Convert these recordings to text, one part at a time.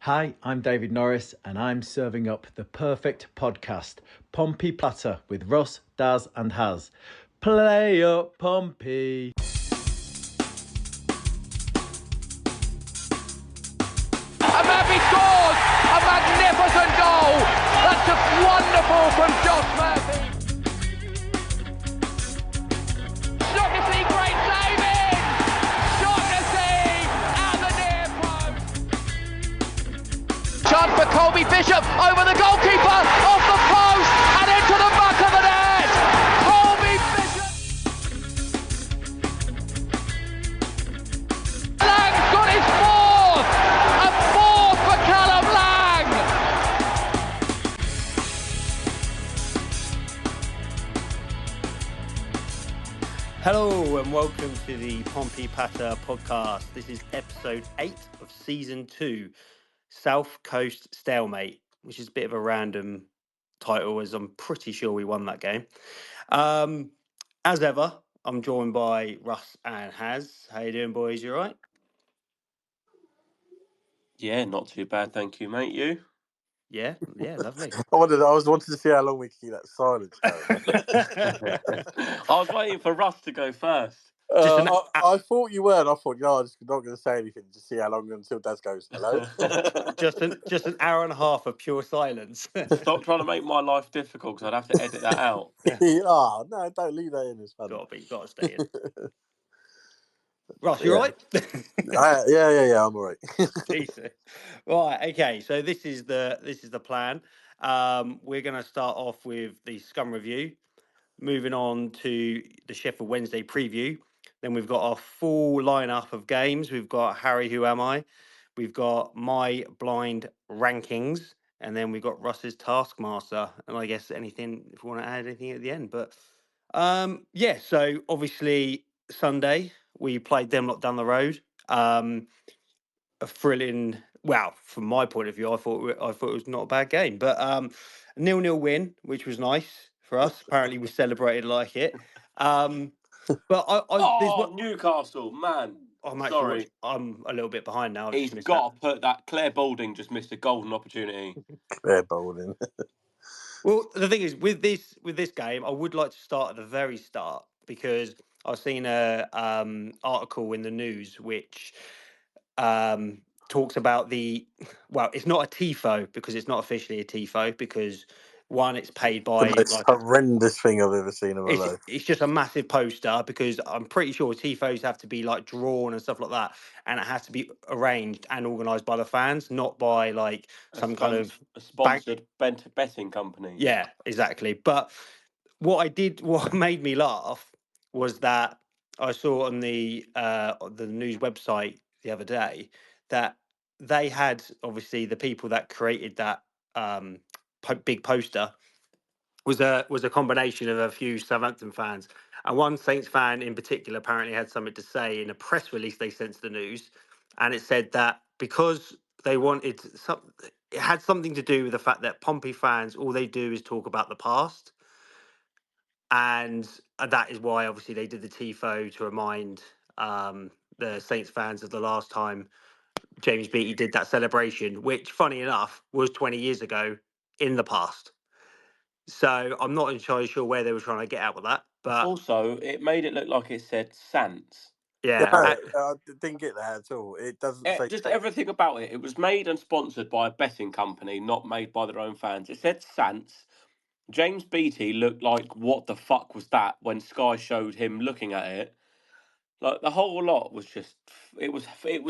Hi, I'm David Norris, and I'm serving up the perfect podcast, Pompey Platter with Russ, Daz and Haz. Play up, Pompey! Murphy scores! A magnificent goal! That's just wonderful from Josh Murphy! Shaughnessy, great saving! Shaughnessy at the near post! Chance for Colby Bishop over the goalkeeper, off the post and into the back of the net! Colby Bishop! Lang's got his fourth! A fourth for Callum Lang! Hello and welcome to the Pompey Patter podcast. This is episode 8 of season 2, South Coast Stalemate, which is a bit of a random title as I'm pretty sure we won that game. As ever, I'm joined by Russ and Haz. How you doing, boys? You all right? Yeah, not too bad, thank you, mate. You? Yeah, lovely. I was wanting to see how long we could keep that silence going. I was waiting for Russ to go first. I thought you were, and I thought, I'm just not going to say anything to see how long until Daz goes, hello. just an hour and a half of pure silence. Stop trying to make my life difficult because I'd have to edit that out. Oh, no, don't leave that in. It's fun. Got to stay in. Russ, you all right? Yeah, I'm all right. Decent. Right, okay. So this is the plan. We're going to start off with the Scum review, moving on to the Sheffield Wednesday preview. Then we've got our full lineup of games. We've got Harry, Who Am I? We've got my blind rankings, and then we've got Russ's Taskmaster. And I guess anything if you want to add anything at the end. But so obviously Sunday we played them lot down the road. A thrilling. Well, from my point of view, I thought it was not a bad game, but 0-0 win, which was nice for us. Apparently, we celebrated like it. But Newcastle, man. Sorry. I'm a little bit behind now. He's got to put that. Claire Balding just missed a golden opportunity. Claire Balding. Well, the thing is, with this game, I would like to start at the very start because I've seen a article in the news which talks about it's not a TIFO because it's not officially a TIFO because one, it's paid by The most horrendous thing I've ever seen in my life. It's just a massive poster because I'm pretty sure TIFOs have to be like drawn and stuff like that, and it has to be arranged and organised by the fans, not by like some kind of a sponsored betting company. Yeah, exactly. But what made me laugh was that I saw on the news website the other day that they had obviously the people that created that big poster was a combination of a few Southampton fans, and one Saints fan in particular apparently had something to say in a press release they sent to the news, and it said that because they wanted it had something to do with the fact that Pompey fans, all they do is talk about the past, and that is why obviously they did the TIFO to remind the Saints fans of the last time James Beattie did that celebration, which, funny enough, was 20 years ago in the past. So I'm not entirely sure where they were trying to get out with that. But also, it made it look like it said Sants. Yeah, I didn't get that at all. It doesn't say just everything about it. It was made and sponsored by a betting company, not made by their own fans. It said Sants. James Beattie looked like, what the fuck was that when Sky showed him looking at it? Like the whole lot was just, it was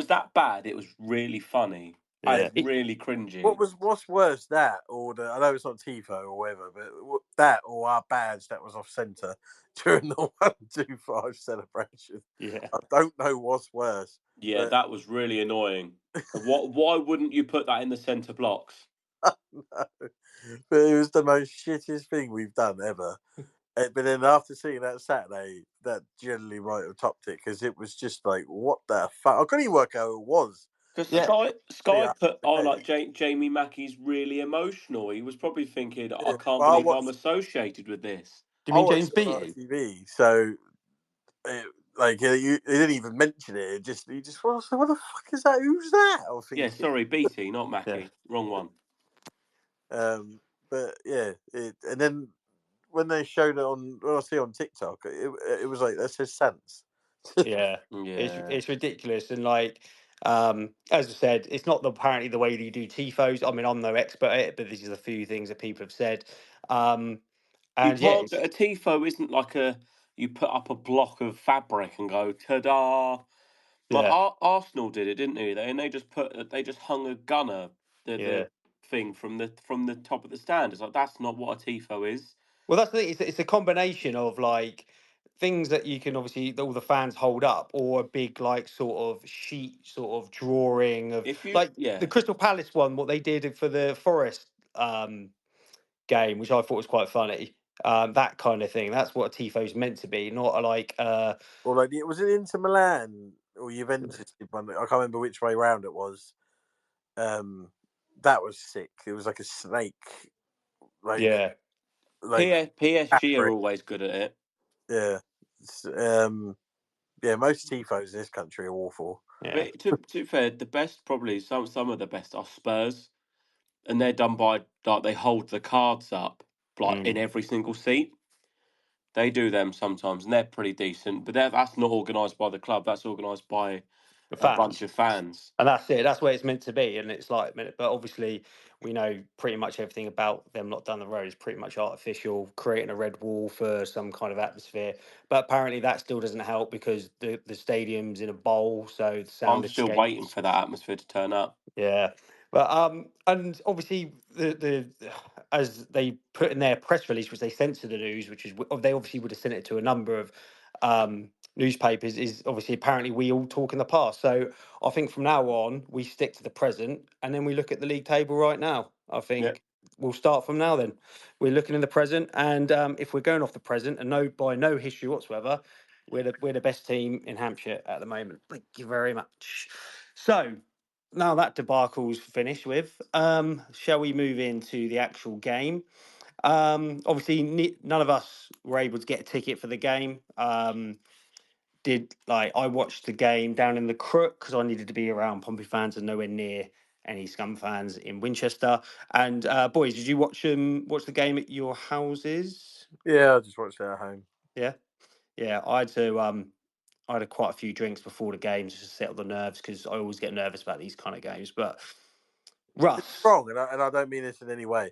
that bad. It was really funny. Yeah. Really cringy. What's worse, that or I know it's not TIFO or whatever, but that or our badge that was off centre during the 1-2-5 celebration. Yeah, I don't know what's worse. Yeah, that was really annoying. Why wouldn't you put that in the centre blocks? No, but it was the most shittest thing we've done ever. But then after seeing that Saturday, that generally might have topped it because it was just like, what the fuck? I couldn't even work out who it was. Because Sky put, Jamie Mackey's really emotional. He was probably thinking, I can't believe I'm associated with this. Do you mean James Beattie? TV, so like he didn't even mention it. He just well, so what the fuck is that? Who's that? I was Yeah, thinking, sorry, BT, not Mackie. Wrong one. but yeah, and then when they showed it when I see it on TikTok, it was like that says Sans. Yeah, Yeah. it's ridiculous, and like as I said, it's not apparently the way that you do tifos. I mean, I'm no expert at it, but this is a few things that people have said. You And yeah, can't. A tifo isn't like you put up a block of fabric and go ta-da. Like yeah, Arsenal did it, didn't they? They just hung a gunner yeah. the thing from the top of the stand. It's like that's not what a tifo is. Well, that's the thing. It's a combination of like things that you can obviously all the fans hold up, or a big like sort of sheet, sort of drawing of If you like the Crystal Palace one, what they did for the Forest game, which I thought was quite funny. That kind of thing. That's what a tifo's meant to be, not a, like Or like was it Inter Milan or Juventus did one? I can't remember which way round it was. That was sick. It was like a snake, like yeah, PSG are fabric. always good at it. Yeah, yeah. Most tifos in this country are awful. yeah. But to be fair, the best probably some of the best are Spurs, and they're done by like they hold the cards up like in Mm. every single seat. They do them sometimes, and they're pretty decent. But that's not organised by the club. That's organised by The a bunch fans. of fans. And that's it. That's where it's meant to be. And it's like, but obviously, we know pretty much everything about them not down the road is pretty much artificial, creating a red wall for some kind of atmosphere. But apparently, that still doesn't help because the stadium's in a bowl, so the I'm sound still waiting escapes. for that atmosphere to turn up. Yeah, but and obviously the as they put in their press release, which they sent to the news, which is they obviously would have sent it to a number of newspapers. Is obviously apparently we all talk in the past. So I think from now on we stick to the present, and then we look at the league table right now. I Yeah. think we'll start from now. Then we're looking in the present, and if we're going off the present and by no history whatsoever, we're the best team in Hampshire at the moment. Thank you very much. So now that debacle's finished with, shall we move into the actual game? Obviously, none of us were able to get a ticket for the game. I watched the game down in the Crook because I needed to be around Pompey fans and nowhere near any Scum fans in Winchester. And boys, did you watch the game at your houses? Yeah, I just watched it at home. Yeah, yeah. I had quite a few drinks before the game just to settle the nerves because I always get nervous about these kind of games. But Russ. Wrong, and I don't mean this in any way.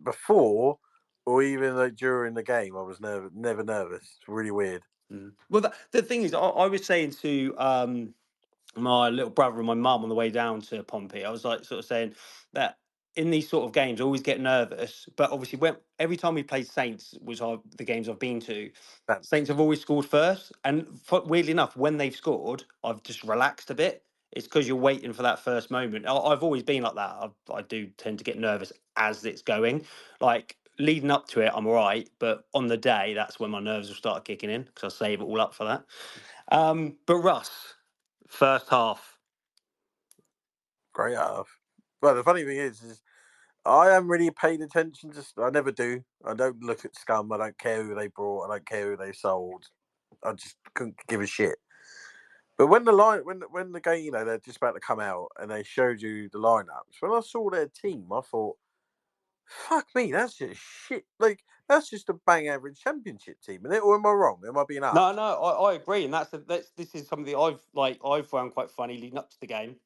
Before or even like during the game, I was never nervous. It's really weird. Well, the thing is, I was saying to my little brother and my mum on the way down to Pompey, I was like sort of saying that in these sort of games, I always get nervous. But obviously, when every time we played Saints, which are the games I've been to, That's Saints have always scored first. And weirdly enough, when they've scored, I've just relaxed a bit. It's because you're waiting for that first moment. I've always been like that. I do tend to get nervous as it's going. Like leading up to it, I'm all right. But on the day, that's when my nerves will start kicking in because I save it all up for that. But Russ, first half. great half. Well, the funny thing is I haven't really paid attention to. I never do. I don't look at Scum. I don't care who they brought. I don't care who they sold. I just couldn't give a shit. But when when the game, they're just about to come out and they showed you the lineups. When I saw their team, I thought, "Fuck me, that's just shit. Like that's just a bang average championship team." Or am I wrong? Am I being No, asked? no, I agree, and this is something that I've found quite funny leading up to the game.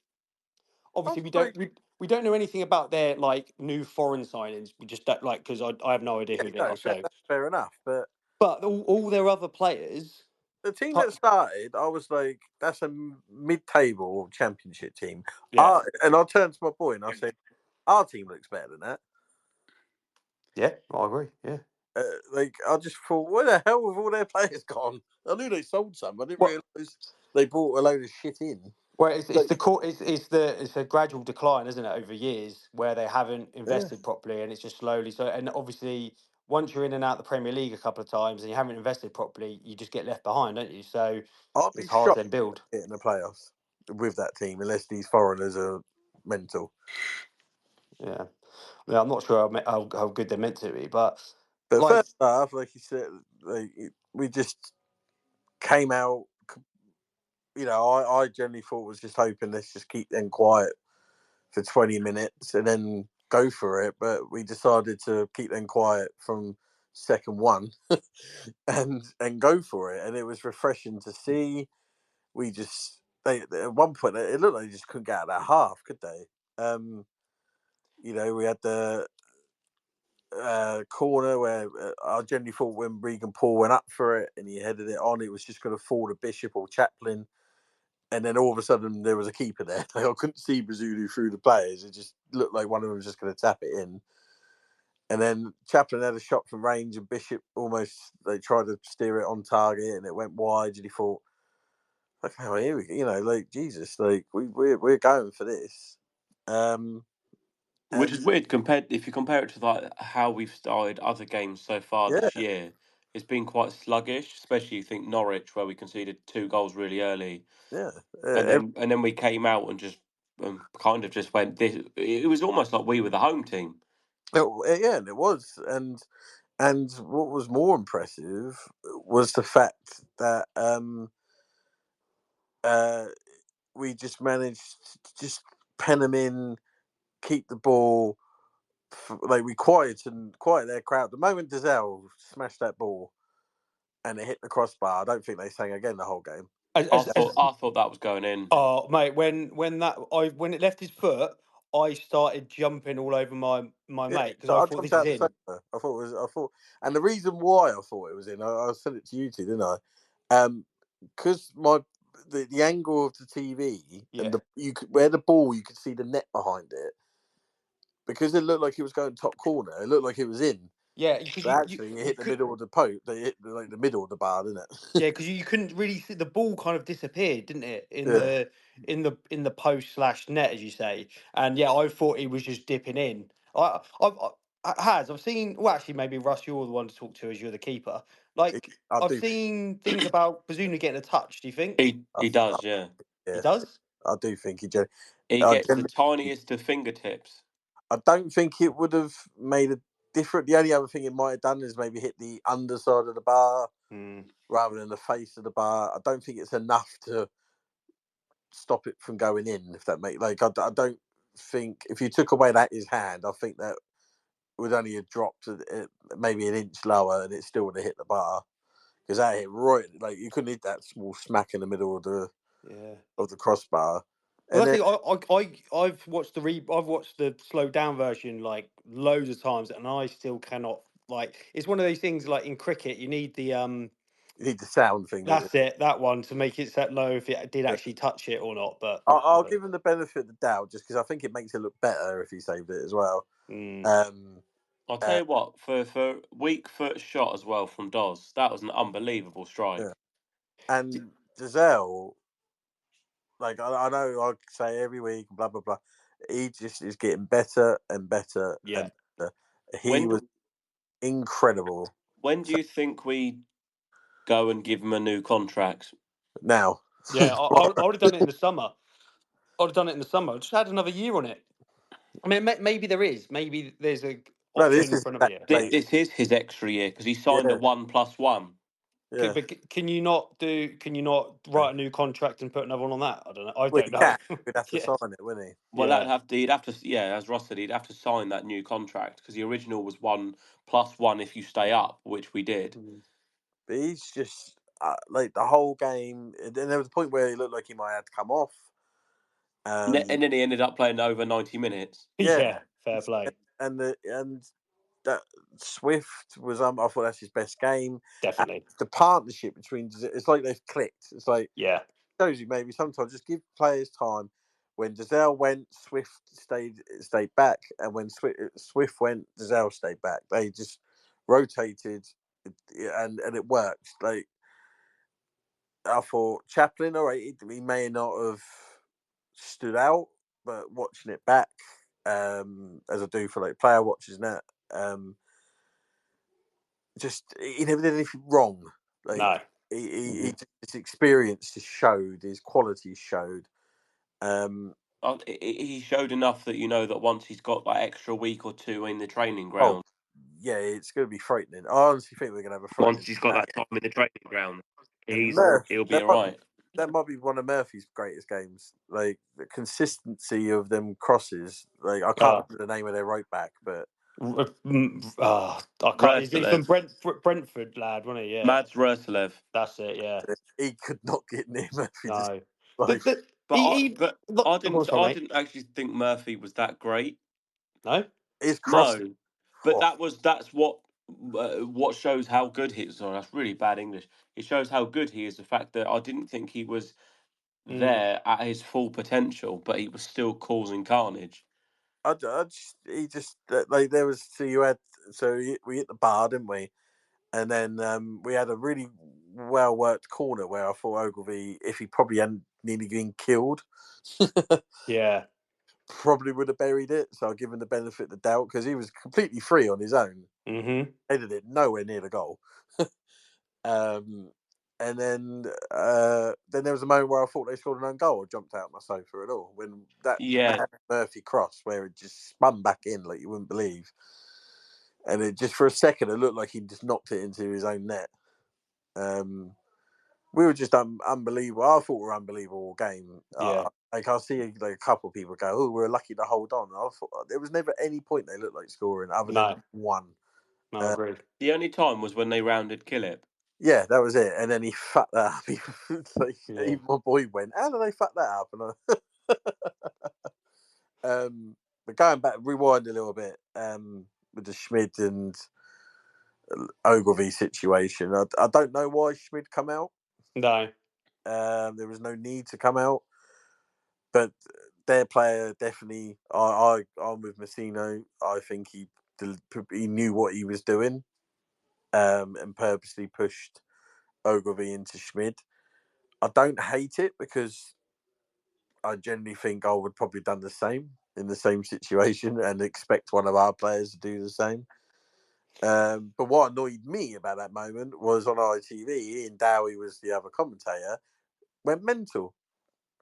I was Obviously, like, we don't know anything about their like new foreign signings. We just don't like because I have no idea yeah, who they no, are. So, that's fair enough. But but all their other players, the team tou- that started, I was like, that's a mid-table championship team. yeah, And I turned to my boy and I said, our team looks better than that. yeah, I agree. Yeah. Like I just thought, where the hell have all their players gone? I knew they sold some, I didn't Well, realise they brought a load of shit in. well, it's Like, the it's a gradual decline, isn't it, over years where they haven't yeah, invested properly, and it's just slowly. So, and obviously, once you're in and out the Premier League a couple of times and you haven't invested properly, you just get left behind, don't you? So, I'd be it's hard to shocked then build. to get in the playoffs with that team unless these foreigners are mental. Yeah, yeah. I'm not sure how good they're meant to be, but But like, first half, like you said, we just came out I generally thought was just hoping let's just keep them quiet for 20 minutes and then go for it. But we decided to keep them quiet from second one and go for it. And it was refreshing to see. They at one point it looked like they just couldn't get out of that half, could they? We had the corner where I generally thought when Regan Paul went up for it and he headed it on, it was just going to fall to Bishop or Chaplin. And then all of a sudden there was a keeper there. Like, I couldn't see Bazunu through the players. It just looked like one of them was just going to tap it in. And then Chaplin had a shot from range, and Bishop they tried to steer it on target, and it went wide. And he thought, "Okay, well, here we go. Like Jesus, like we're going for this." Which is weird if you compare it to like how we've started other games so far Yeah, this year. It's been quite sluggish, especially you think Norwich, where we conceded 2 goals really early, yeah, and then we came out and just kind of just went. It was almost like we were the home team. yeah, and it was, and what was more impressive was the fact that we just managed to just pen them in, keep the ball. Like we quieted their crowd. The moment Dazelle smashed that ball and it hit the crossbar, I don't think they sang again the whole game. I thought that was going in. Oh, mate, when it left his foot, I started jumping all over my Yeah, mate because I I thought jumped this is out the in. sofa. And the reason why I thought it was in, I sent it to you two, didn't I? Because the angle of the TV and Yeah. where the ball, you could see the net behind it. Because it looked like it was going top corner, it looked like it was in. Yeah, because But actually, it you hit the could. middle of the post. They hit the middle of the bar, didn't it? Yeah, because you couldn't really see the ball kind of disappeared, didn't it? Yeah. In the post slash net, as you say. And yeah, I thought he was just dipping in. I've seen. Well, actually, maybe Russ, you're the one to talk to as you're the keeper. Like I I've do. seen things about Bazunu getting a touch. Do you think He does, yeah. he Yeah, does? I do think He I, gets the tiniest of fingertips. I don't think it would have made a difference. The only other thing it might have done is maybe hit the underside of the bar rather than the face of the bar. I don't think it's enough to stop it from going in. If that makes I don't think if you took away his hand, I think that would only have dropped maybe an inch lower, and it still would have hit the bar because that hit right. Like you couldn't hit that small smack in the middle of the crossbar. Well, And that's then it. I've watched I've watched the slowed down version like loads of times, and I still cannot like. It's one of those things like in cricket, you need the you need the sound thing. Don't you? That's it, that one to make it set low if it did Yeah. actually touch it or not. But I'll give him the benefit of the doubt just because I think it makes it look better if he saved it as well. I'll tell you what, for weak foot shot as well from Doz, that was an unbelievable strike. Yeah. And Giselle, like I know I say every week, blah blah blah. He just is getting better and better yeah, and better. He was incredible. When do you think we go and give him a new contract? Now, yeah, I would have done it in the summer. I'd have done it in the summer. Just had another year on it. I mean, maybe there is. Maybe there's a no, this option is for another year. like, This is his extra year because he signed yeah, at 1+1. yeah. But can you not write a new contract and put another one on that? I don't know. I Well, don't he know. can. We'd have to yeah, sign it, wouldn't he? Well, yeah. he'd have to, yeah, as Ross said, he'd have to sign that new contract because the original was 1+1 if you stay up, which we did. But he's just like the whole game. And there was a point where he looked like he might have to come off. And then he ended up playing over 90 minutes. Yeah, Yeah, fair play. and that Swift was I thought that's his best game. Definitely. The partnership between it's like they've clicked. It's like Yeah. shows you maybe sometimes just give players time. When Giselle went, Swift stayed back, and when Swift went, Giselle stayed back. They just rotated, and it worked. Like I thought, Chaplin, all right, he may not have stood out, but watching it back, as I do for like player watches now, just he never did anything wrong. Like No. his experience just showed, his qualities showed. He showed enough that you know that once he's got that extra week or two in the training Oh, ground, yeah, it's going to be frightening. I honestly think we're going to have a frightening. once he's got that time in the training ground, And he'll be all right. that might be one of Murphy's greatest games. Like the consistency of them crosses. Like I can't remember the name of their right back, but I can't. He's from Russell, Brentford lad, wasn't he? Yeah, Mads Russell. that's it. Yeah, he could not get near Murphy. Just no. like But I Go on, didn't sorry, I mate. didn't actually think Murphy was that great. No. his crossing. No, but Oh, that's what shows how good he is. Sorry, that's really bad English. It shows how good he is. The fact that I didn't think he was Mm, there at his full potential, but he was still causing carnage. he just like there was. So you had we hit the bar, didn't we? And then we had a really well worked corner where I thought Ogilvy, if he probably hadn't nearly been killed, yeah. probably would have buried it. So I give him the benefit of the doubt because he was completely free on his own. Mm-hmm. Headed it nowhere near the goal. And then there was a moment where I thought they scored an own goal. I jumped out of my sofa at all when that Yeah, Murphy cross where it just spun back in like you wouldn't believe, and it just for a second it looked like he just knocked it into his own net. We were just unbelievable. I thought we were unbelievable all game. Yeah. Like I see like a couple of people go, "Oh, we were lucky to hold on." I thought there was never any point they looked like scoring other than No. one. No, agreed. the only time was when they rounded Killip. Yeah, that was it. And then he fucked that up. Like, Yeah. even my boy went, "How did they fuck that up?" And but going back, rewind a little bit with the Schmid and Ogilvy situation. I don't know why Schmid come out. No. There was no need to come out, but their player definitely. I'm with Messino. I think he knew what he was doing, and purposely pushed Ogilvy into Schmid. I don't hate it because I generally think I would probably done the same in the same situation and expect one of our players to do the same. But what annoyed me about that moment was on ITV, Ian Dowie was the other commentator, went mental.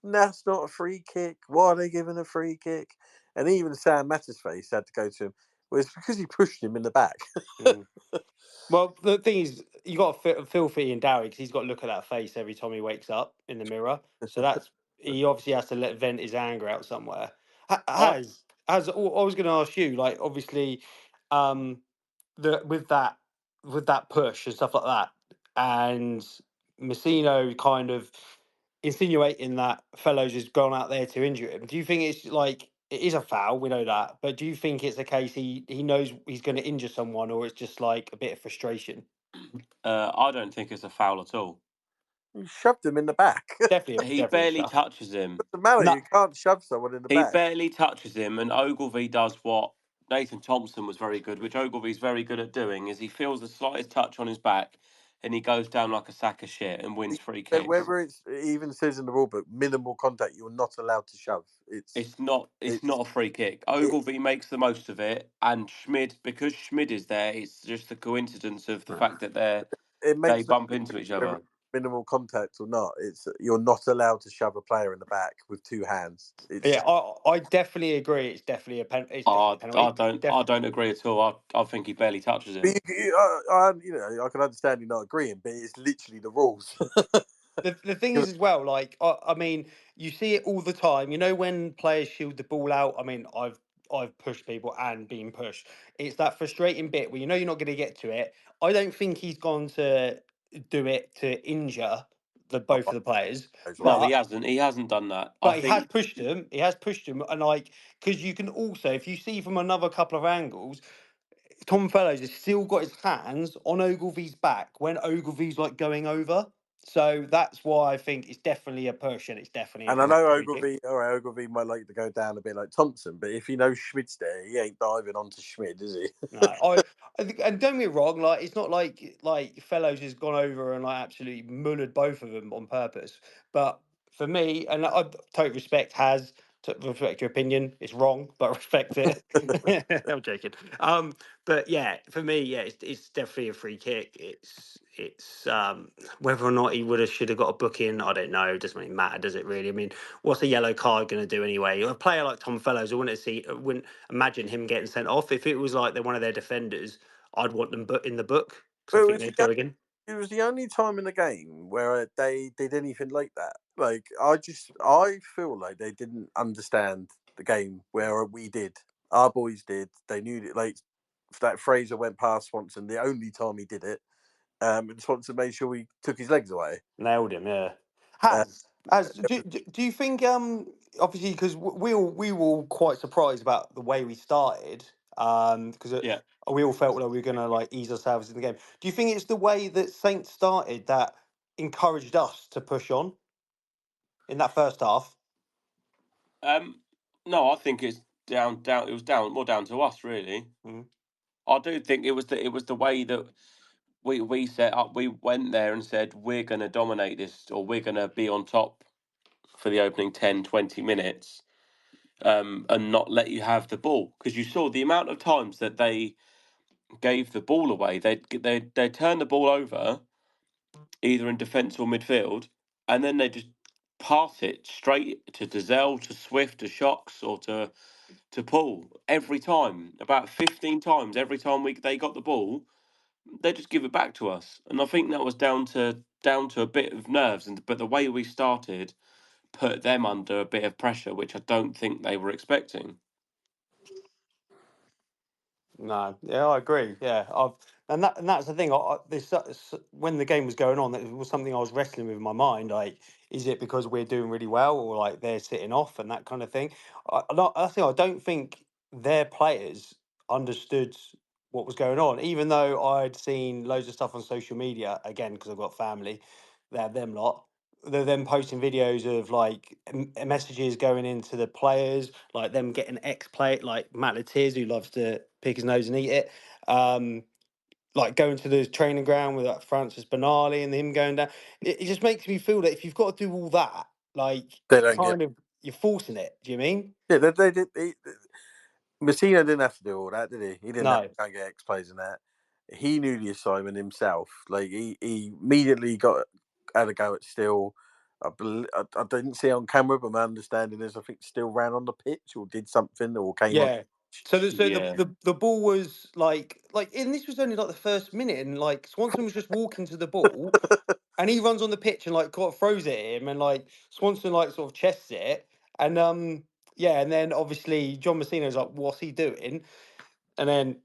That's not a free kick. Why are they giving a free kick? And even Sam Mattisface had to go to him. Well, it's because he pushed him in the back. Mm. Well, the thing is, you got to feel for Ian Dowie because he's got to look at that face every time he wakes up in the mirror. So he obviously has to vent his anger out somewhere. I Has I was going to ask you, like, obviously, um, with that push and stuff like that, and Messino kind of insinuating that Fellows has gone out there to injure him. Do you think it's like it is a foul? We know that, but do you think it's a case he knows he's going to injure someone, or it's just like a bit of frustration? I don't think it's a foul at all. He shoved him in the back. He Definitely a barely shove. touches him. Doesn't matter. No, You can't shove someone in the He back. barely touches him, and Ogilvy does what Nathan Thompson was very good, which Ogilvy's very good at doing, is he feels the slightest touch on his back, and he goes down like a sack of shit and wins free kicks. Whether it even says in the rule book, minimal contact, you're not allowed to shove. It's It's not a free kick. it, Ogilvy makes the most of it, and Schmid, because Schmid is there, it's just the coincidence of the fact that it they makes no bump into difference each whether other. it's minimal contact or not. It's you're not allowed to shove a player in the back with two hands. It's yeah, just I definitely agree. It's definitely a It's definitely a penalty. I don't agree at all. I think he barely touches but him. I can understand you not agreeing, but it's literally the rules. The thing is as well, like I mean, you see it all the time. You know when players shield the ball out. I mean, I've pushed people and been pushed. It's that frustrating bit where you know you're not going to get to it. I don't think he's gone to do it to injure the both of the players, No, he but hasn't. He hasn't done that. I he has think pushed him. He has pushed him, and like because you can also, if you see from another couple of angles, Tom Fellows has still got his hands on Ogilvy's back when Ogilvy's like going over. So that's why I think it's definitely a push and it's definitely a And I know free kick. Ogilvy might like to go down a bit like Thompson, but if he knows Schmid's there, he ain't diving onto Schmid, is he? No, I think, and don't get me wrong, like it's not like Fellows has gone over and like absolutely mullered both of them on purpose. But for me, and I totally respect your opinion. It's wrong, but respect it. I'm joking. But yeah, for me, yeah, it's definitely a free kick. It's whether or not he should have got a booking, I don't know. It doesn't really matter, does it? Really? I mean, what's a yellow card going to do anyway? A player like Tom Fellows, I wouldn't imagine him getting sent off. If it was like they're one of their defenders, I'd want them in the book because I Well, think if he they'd goes, go again. it was the only time in the game where they did anything like that. Like I feel like they didn't understand the game where we did. Our boys did. They knew that. Like that Fraser went past Swanson the only time he did it. And Swanson made sure he took his legs away. Nailed him, yeah. Uh, Do you think obviously because we were all quite surprised about the way we started because Yeah. we all felt like we were going to like ease ourselves in the game. Do you think it's the way that Saints started that encouraged us to push on in that first half? No, I think it's down. It was more down to us, really. Mhm. I do think it was the way that we set up. We went there and said we're going to dominate this, or we're going to be on top for the opening 10, 20 minutes, and not let you have the ball, because you saw the amount of times that they gave the ball away. They turned the ball over either in defence or midfield, and then they just pass it straight to Dazelle, to Swift, to Shocks, or to Paul every time. About 15 times every time they got the ball, they just give it back to us. And I think that was down to a bit of nerves, but the way we started put them under a bit of pressure, which I don't think they were expecting. No, yeah, I agree. Yeah, and that's the thing. When the game was going on, it was something I was wrestling with in my mind. Like, is it because we're doing really well, or like they're sitting off and that kind of thing? I don't think their players understood what was going on, even though I'd seen loads of stuff on social media. Again, because I've got family, they have them lot. They're then posting videos of like messages going into the players, like them getting X play, like Matt Letiz, who loves to pick his nose and eat it. Um, like going to the training ground with like Francis Benali and him going down. It just makes me feel that if you've got to do all that, like they don't get. you're forcing it. Do you mean? Yeah, they did. Messina didn't have to do all that, did he? He didn't have No. to go and get X plays and that. He knew the assignment himself. Like he immediately had a go at Still. I didn't see it on camera, but my understanding is I think Still ran on the pitch or did something or came on. Yeah. So Yeah. the ball was and this was only like the first minute, and like Swanson was just walking to the ball, and he runs on the pitch and like throws it at him, and like Swanson like sort of chests it, and yeah, and then obviously John Messina's like, what's he doing? And then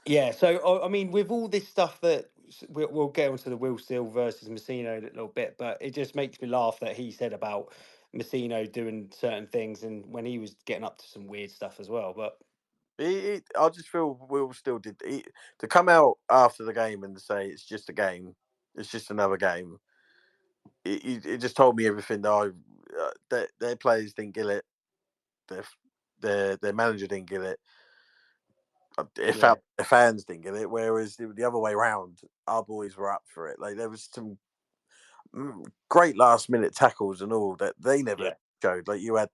yeah, so I mean, with all this stuff that we'll get onto the Will Steele versus Messino in a little bit, but it just makes me laugh that he said about Messino doing certain things and when he was getting up to some weird stuff as well. But I just feel Will still did to come out after the game and say it's just a game, it's just another game. It just told me everything that their players didn't get it, their manager didn't get it. It yeah, felt the fans didn't get it, whereas the other way around, our boys were up for it. Like there was some great last minute tackles and all that they never yeah, showed. Like you had,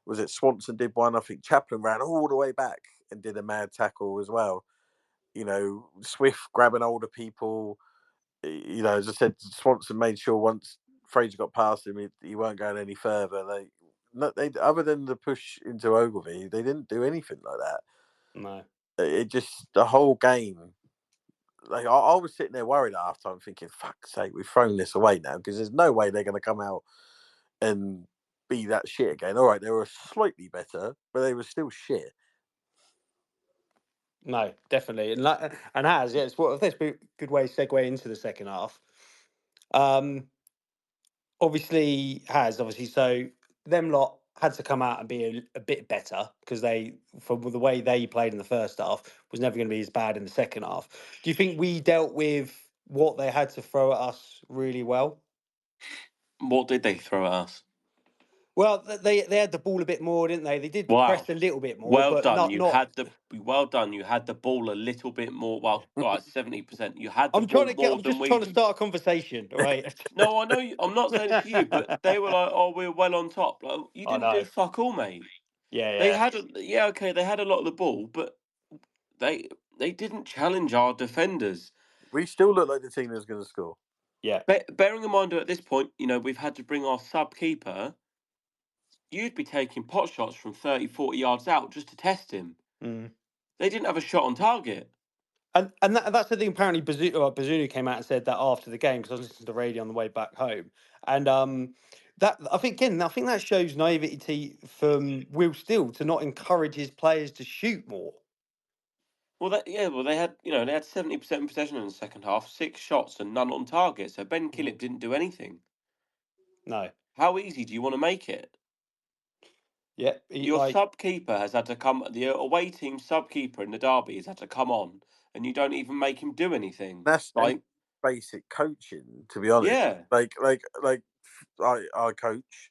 was it Swanson did one? I think Chaplin ran all the way back and did a mad tackle as well. You know, Swift grabbing older people. You know, as I said, Swanson made sure once Fraser got past him, he weren't going any further. They other than the push into Ogilvy, they didn't do anything like that. no, It just the whole game. Like I was sitting there worried at halftime, thinking, "Fuck's sake, we've thrown this away now," because there's no way they're going to come out and be that shit again. All right, they were slightly better, but they were still shit. no, definitely, and has yeah, it's what that's a good way to segue into the second half. Um, obviously so them lot had to come out and be a bit better because they from the way they played in the first half was never going to be as bad in the second half. Do you think we dealt with what they had to throw at us really well? What did they throw at us? Well, they had the ball a bit more, didn't they? They did Wow. press a little bit more, Well but done. You not. had the well done. You had the ball a little bit more. Well, all right, 70%. You had the I'm trying ball to get. more I'm than just we trying to did. start a conversation, all right? No, I know. I'm not saying it's you, but they were like, "Oh, we're well on top." Like, you I didn't do know. fuck all, mate. Yeah, They yeah, had, yeah, okay, they had a lot of the ball, but they they didn't challenge our defenders. We still look like the team that's going to score. yeah. Bearing in mind that at this point, we've had to bring our sub keeper. You'd be taking pot shots from 30, 40 yards out just to test him. Mm. They didn't have a shot on target. And that's the thing. Apparently, Bazunu came out and said that after the game, because I was listening to the radio on the way back home, and that I think that shows naivety from Will Steele to not encourage his players to shoot more. Well, they had 70% possession in the second half, 6 shots and none on target. So Ben Killip didn't do anything. No. How easy do you want to make it? Yeah. Your sub keeper has had to come. The away team sub keeper in the derby has had to come on, and you don't even make him do anything. That's Like, basic coaching, to be honest. yeah, Like I coach.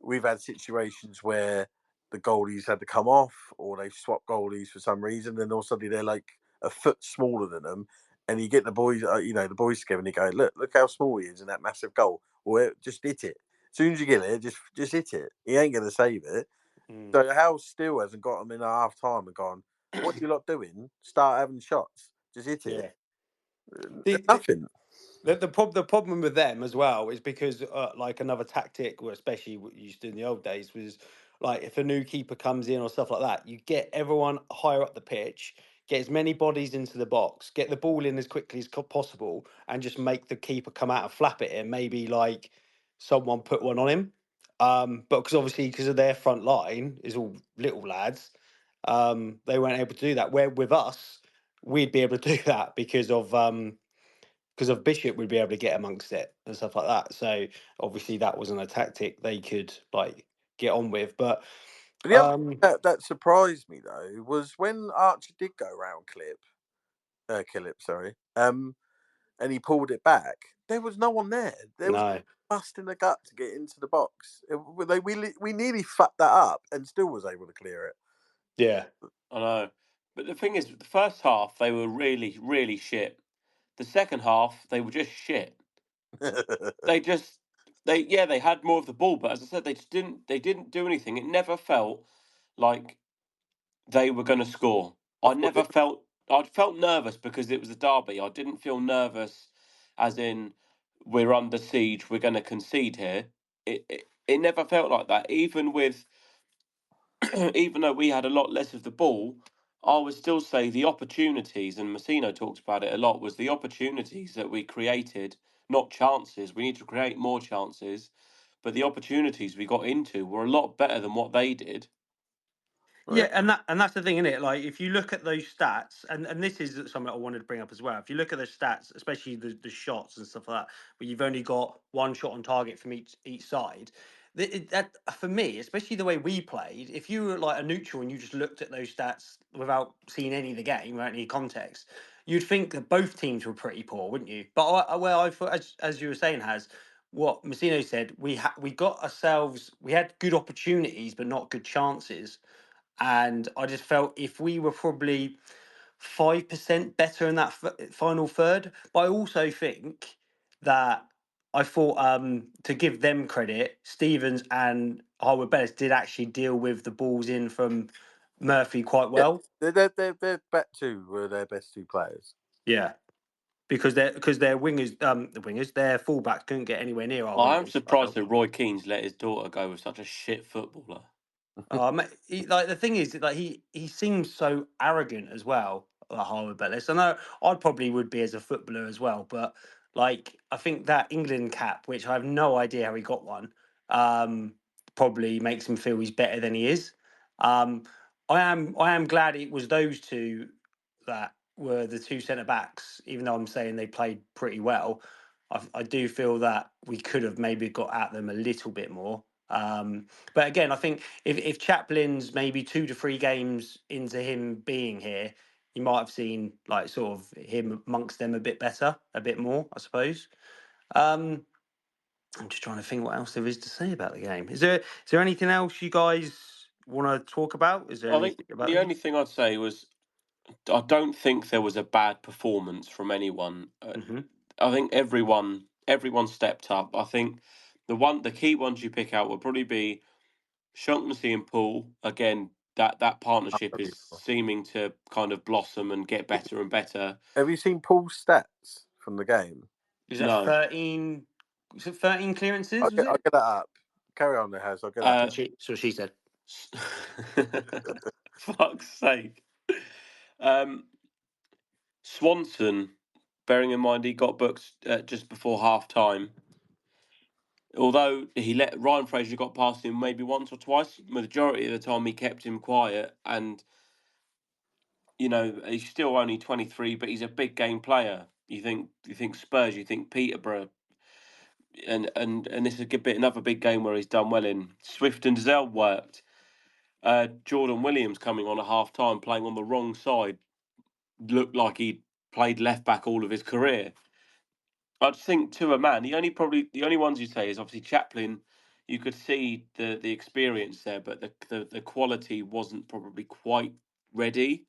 We've had situations where the goalies had to come off, or they've swapped goalies for some reason, and all of a sudden they're like a foot smaller than them, and you get the boys, the boys together, and you go, look how small he is in that massive goal. Well, just hit it. As soon as you get it, just hit it. He ain't going to save it. So how Steele hasn't got him in a half time and gone, what are you lot doing? Start having shots. Just hit it. Nothing. The problem with them as well is because like another tactic, or especially what you used to do in the old days, was like if a new keeper comes in or stuff like that, you get everyone higher up the pitch, get as many bodies into the box, get the ball in as quickly as possible, and just make the keeper come out and flap it, and maybe like someone put one on him. But because of their front line is all little lads, they weren't able to do that. Where with us, we'd be able to do that because of Bishop, we'd be able to get amongst it and stuff like that. So obviously that wasn't a tactic they could like get on with. But The other thing that surprised me though was when Archer did go round Killip, sorry, and he pulled it back. There was no one there. There was no, busting the gut to get into the box. We nearly fucked that up and still was able to clear it. yeah, I know. But the thing is, the first half they were really, really shit. The second half they were just shit. They had more of the ball, but as I said, they didn't do anything. It never felt like they were going to score. I felt nervous because it was a derby. I didn't feel nervous as in we're under siege, we're going to concede here. It never felt like that. Even with even though we had a lot less of the ball, I would still say the opportunities, and Massino talks about it a lot, was the opportunities that we created, not chances. We need to create more chances, but the opportunities we got into were a lot better than what they did. yeah, and that's the thing, isn't it? Like if you look at those stats, and this is something I wanted to bring up as well. If you look at the stats, especially the shots and stuff like that, but you've only got one shot on target from each side. That for me, especially the way we played, if you were like a neutral and you just looked at those stats without seeing any of the game, without any context, you'd think that both teams were pretty poor, wouldn't you? But I thought, as you were saying, what Massino said, we got ourselves, we had good opportunities, but not good chances. And I just felt if we were probably 5% better in that final third, but I also think that I thought to give them credit, Stevens and Harwood Bellis did actually deal with the balls in from Murphy quite well. Their back two were their best two players. Yeah, because their wingers, their fullbacks couldn't get anywhere near our I am wingers. surprised that Roy Keane's let his daughter go with such a shit footballer. Like the thing is, like he seems so arrogant as well, like Harwood Bellis. I know I probably would be as a footballer as well, but like I think that England cap, which I have no idea how he got one, probably makes him feel he's better than he is. Um, I am glad it was those two that were the two centre backs, even though I'm saying they played pretty well. I do feel that we could have maybe got at them a little bit more. But again, I think if Chaplin's maybe 2 to 3 games into him being here, you might have seen like sort of him amongst them a bit better, a bit more, I suppose. I'm just trying to think what else there is to say about the game. Is there anything else you guys want to talk about? Is there I think anything about the the only game? thing I'd say was I don't think there was a bad performance from anyone. Mm-hmm. I think everyone stepped up. I think the key ones you pick out would probably be Shaughnessy and Paul. Again, that partnership is seeming to kind of blossom and get better and better. Have you seen Paul's stats from the game? Is that No. 13? Was it 13 clearances? I'll Was get it? that up. Carry on, there has. I'll get that. So she said. Fuck's sake. Um, Swanson, bearing in mind he got booked just before half time. Although he let Ryan Fraser got past him maybe once or twice, majority of the time he kept him quiet. And he's still only 23, but he's a big game player. You think Spurs, you think Peterborough, and this is another big game where he's done well in. Swift and Zell worked. Jordan Williams coming on at half time, playing on the wrong side, looked like he'd played left back all of his career. I just think to a man, the only ones you say is obviously Chaplin. You could see the experience there, but the quality wasn't probably quite ready.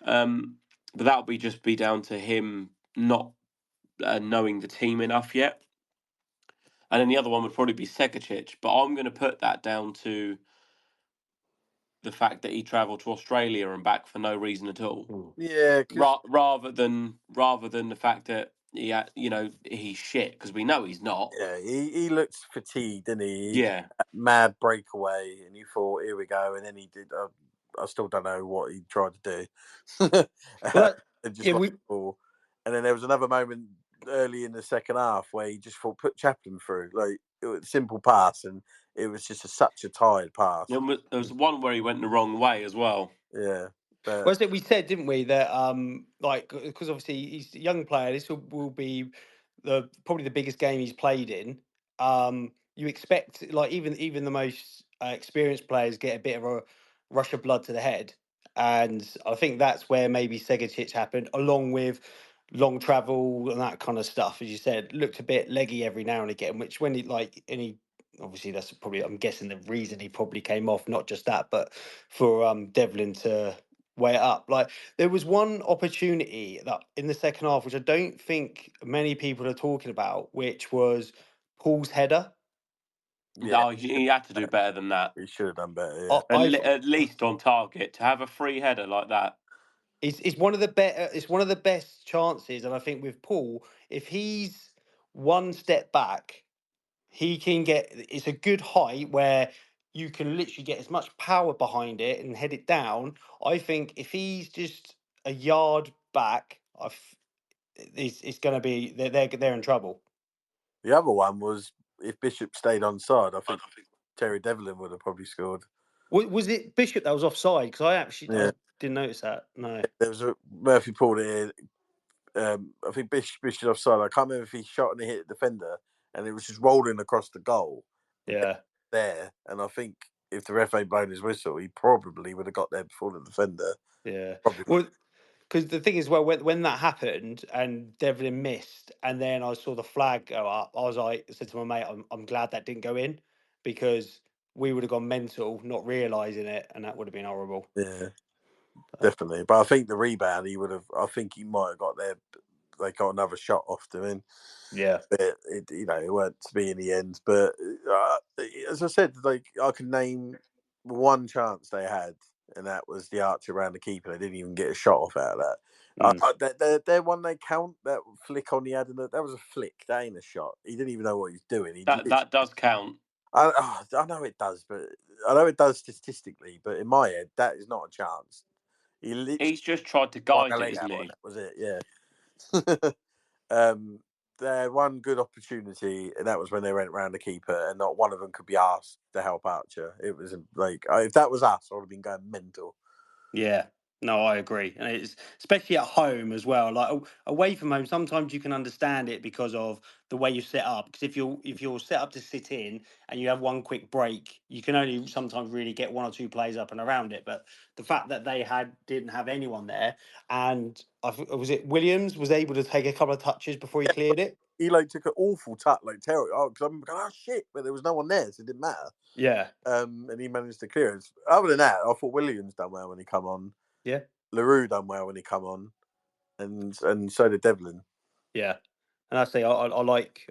But that would just be down to him not knowing the team enough yet. And then the other one would probably be Segacic, but I'm going to put that down to the fact that he travelled to Australia and back for no reason at all. Yeah, Rather than the fact that he's shit, because we know he's not. Yeah, he looked fatigued, didn't he? Yeah, mad breakaway, and you thought, here we go, and then he did. I still don't know what he tried to do. Well, and just yeah, and then there was another moment early in the second half where he just thought put Chaplin through, like it was a simple pass, and it was just such a tired pass. there was one where he went the wrong way as well. Yeah, but well, we said, didn't we, that because obviously he's a young player. This will be probably the biggest game he's played in. You expect even the most experienced players get a bit of a rush of blood to the head, and I think that's where maybe Segacic happened, along with long travel and that kind of stuff. As you said, looked a bit leggy every now and again, which when he obviously that's probably, I'm guessing, the reason he probably came off. Not just that, but for Devlin to weigh it up. Like, there was one opportunity that in the second half, which I don't think many people are talking about, which was Paul's header. No, he had to do better than that. he should have done better. Yeah, At least on target to have a free header like that. It's one of the better. It's one of the best chances, and I think with Paul, if he's one step back, he can get. It's a good height where you can literally get as much power behind it and head it down. I think if he's just a yard back, it's going to be they're in trouble. the other one was if Bishop stayed on side, I think Terry Devlin would have probably scored. Was it Bishop that was offside? Because I didn't notice that. No, There was Murphy pulled it in. I think Bishop offside. I can't remember if he shot and he hit the defender, and it was just rolling across the goal. yeah, There, and I think if the ref ain't blown his whistle, he probably would have got there before the defender. yeah. Probably. Well, because the thing is, well, when that happened and Devlin missed, and then I saw the flag go up, I said to my mate, I'm glad that didn't go in, because we would have gone mental not realising it, and that would have been horrible. Yeah, definitely. But I think the rebound, he would have. I think he might have got there. They got another shot off to him. Yeah, But it weren't to be in the end. But as I said, like I can name one chance they had, and that was the archer around the keeper. They didn't even get a shot off out of that. Their one they count, that flick on the ad, that was a flick. That ain't a shot. He didn't even know what he was doing. That does count. I know it does, but I know it does statistically. But in my head, that is not a chance. He's just tried to guide it, isn't he? That was it. Yeah. They had one good opportunity, and that was when they went round the keeper, and not one of them could be asked to help Archer. It was like, if that was us, I would have been going mental. yeah. No, I agree, and it's especially at home as well. Like away from home, sometimes you can understand it because of the way you set up. Because if you're set up to sit in and you have one quick break, you can only sometimes really get one or two plays up and around it. But the fact that they didn't have anyone there, and was it Williams was able to take a couple of touches before he cleared it. He took an awful touch, terrible. Because I'm going, oh shit, but there was no one there, so it didn't matter. Yeah. And he managed to clear it. Other than that, I thought Williams done well when he come on. Yeah. LaRue done well when he come on, and so did Devlin. Yeah, and I say I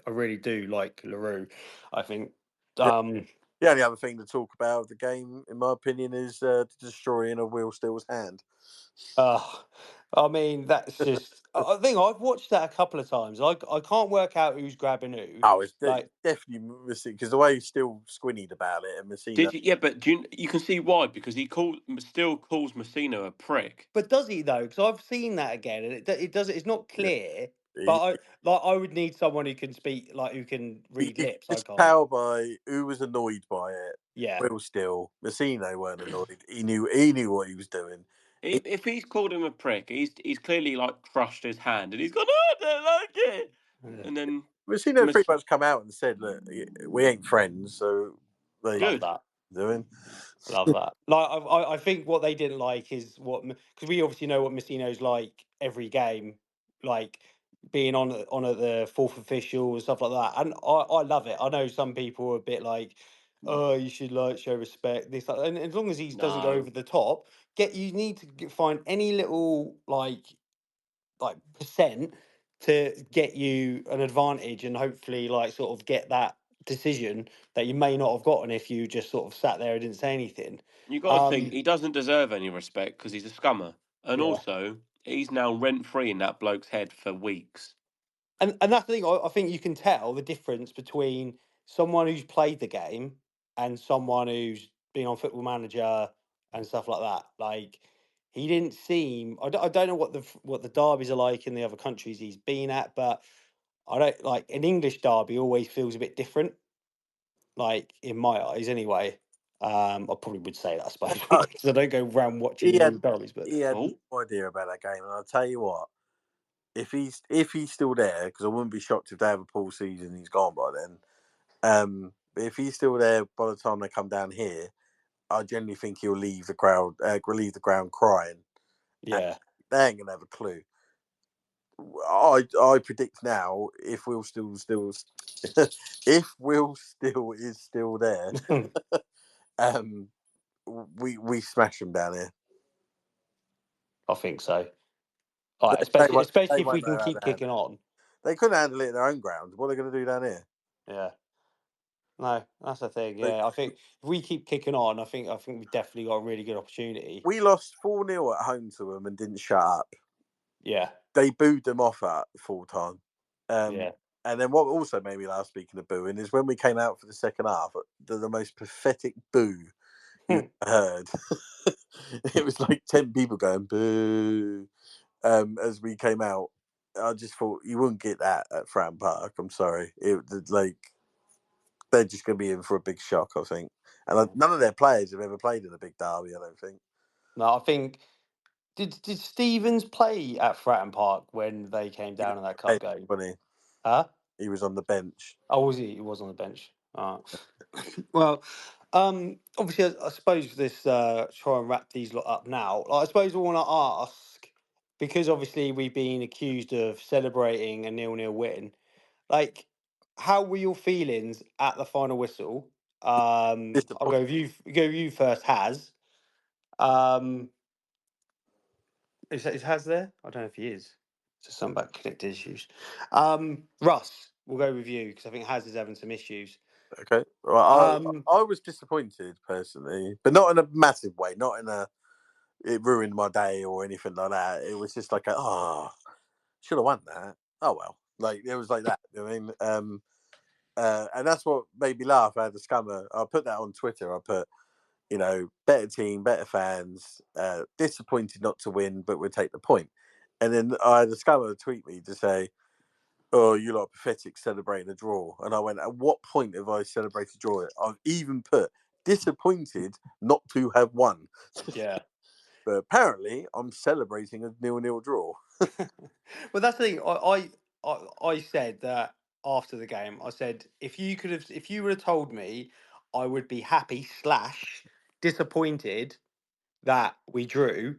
really do like LaRue. I think. The only other thing to talk about of the game, in my opinion, is the destroying of Will Steele's hand. I mean, that's just. I think I've watched that a couple of times. I can't work out who's grabbing who. Oh, it's Like, definitely Messina because the way he's still squinnied about it, and Messina. Did you? Yeah, but you can see why, because he still calls Messina a prick. but does he though? Because I've seen that again, and it does. It's not Yeah, clear. he, But I would need someone who can speak, like who can read he lips. I just can't. tell by who was annoyed by it. Yeah. Will still. Messina weren't annoyed. He knew what he was doing. If he's called him a prick, he's clearly like crushed his hand and he's gone, oh, I don't like it. Yeah. And then Messina Mess- pretty much come out and said, "Look, we ain't friends." So they Love good. that. doing. Love that. Like, I think what they didn't like is because we obviously know what Messino's like every game, like being on at the fourth official and stuff like that. And I love it. I know some people are a bit like, oh, you should like show respect. This, that. And as long as he doesn't go No, over the top, you need to find any little like percent to get you an advantage and hopefully like sort of get that decision that you may not have gotten if you just sort of sat there and didn't say anything. you got to think Um, he doesn't deserve any respect because he's a scummer, and yeah, also he's now rent free in that bloke's head for weeks. and that's the thing. I think you can tell the difference between someone who's played the game and someone who's been on Football Manager and stuff like that. Like he didn't seem. I don't know what the derbies are like in the other countries he's been at, but I don't like an English derby always feels a bit different. Like in my eyes, anyway. I probably would say that, I suppose, Uh, because I don't go around watching he the had English derbies. But he had Oh, no idea about that game, and I'll tell you what. If he's still there, because I wouldn't be shocked if they have a pool season, he's gone by then. But if he's still there by the time they come down here, I generally think he'll leave the crowd, leave the ground crying. And yeah, they ain't gonna have a clue. I predict now if Will still if Will still is still there, um, we smash him down here. I think so. All right, They especially if we won't can know how keep to handle kicking it. on. They couldn't handle it in their own ground. What are they going to do down here? Yeah, no, that's the thing. They, Yeah, I think if we keep kicking on, I think we definitely got a really good opportunity. we lost 4-0 at home to them and didn't shut up. Yeah, They booed them off at full time. yeah, And then what also made me laugh, speaking of booing, is when we came out for the second half, the most pathetic boo you heard. It was like 10 people going boo as we came out. I just thought you wouldn't get that at Fratton Park. I'm sorry. Like they're just going to be in for a big shock, I think. And none of their players have ever played in a big derby, I don't think. no, I think did Stevens play at Fratton Park when they came He was down in that on the cup bench, game? wasn't Huh? he? He was on the bench. Oh, was he? He was on the bench. Well, obviously, I suppose this try and wrap these lot up now. I suppose I want to ask because obviously we've been accused of celebrating a 0-0 win. Like, how were your feelings at the final whistle? I'll Disappointed. go with you. Go with you first, Has. Um, is Has there? I don't know if he is. Just something about connected issues. Russ, we'll go with you because I think Has is having some issues. Okay. Well, Um, I was disappointed personally, but not in a massive way. Not in a it ruined my day or anything like that. It was just like should have won that. Oh well, like it was like that. You know what I mean, and that's what made me laugh. I had the scummer. I put that on Twitter. I put, better team, better fans. Disappointed not to win, but we'll take the point. And then I had the scummer tweet me to say, "Oh, you lot are pathetic celebrating a draw." And I went, "At what point have I celebrated a draw?" I've even put disappointed not to have won. yeah. But apparently, I'm celebrating a 0-0 draw. Well, that's the thing. I said that after the game. I said if you would have told me, I would be happy slash disappointed that we drew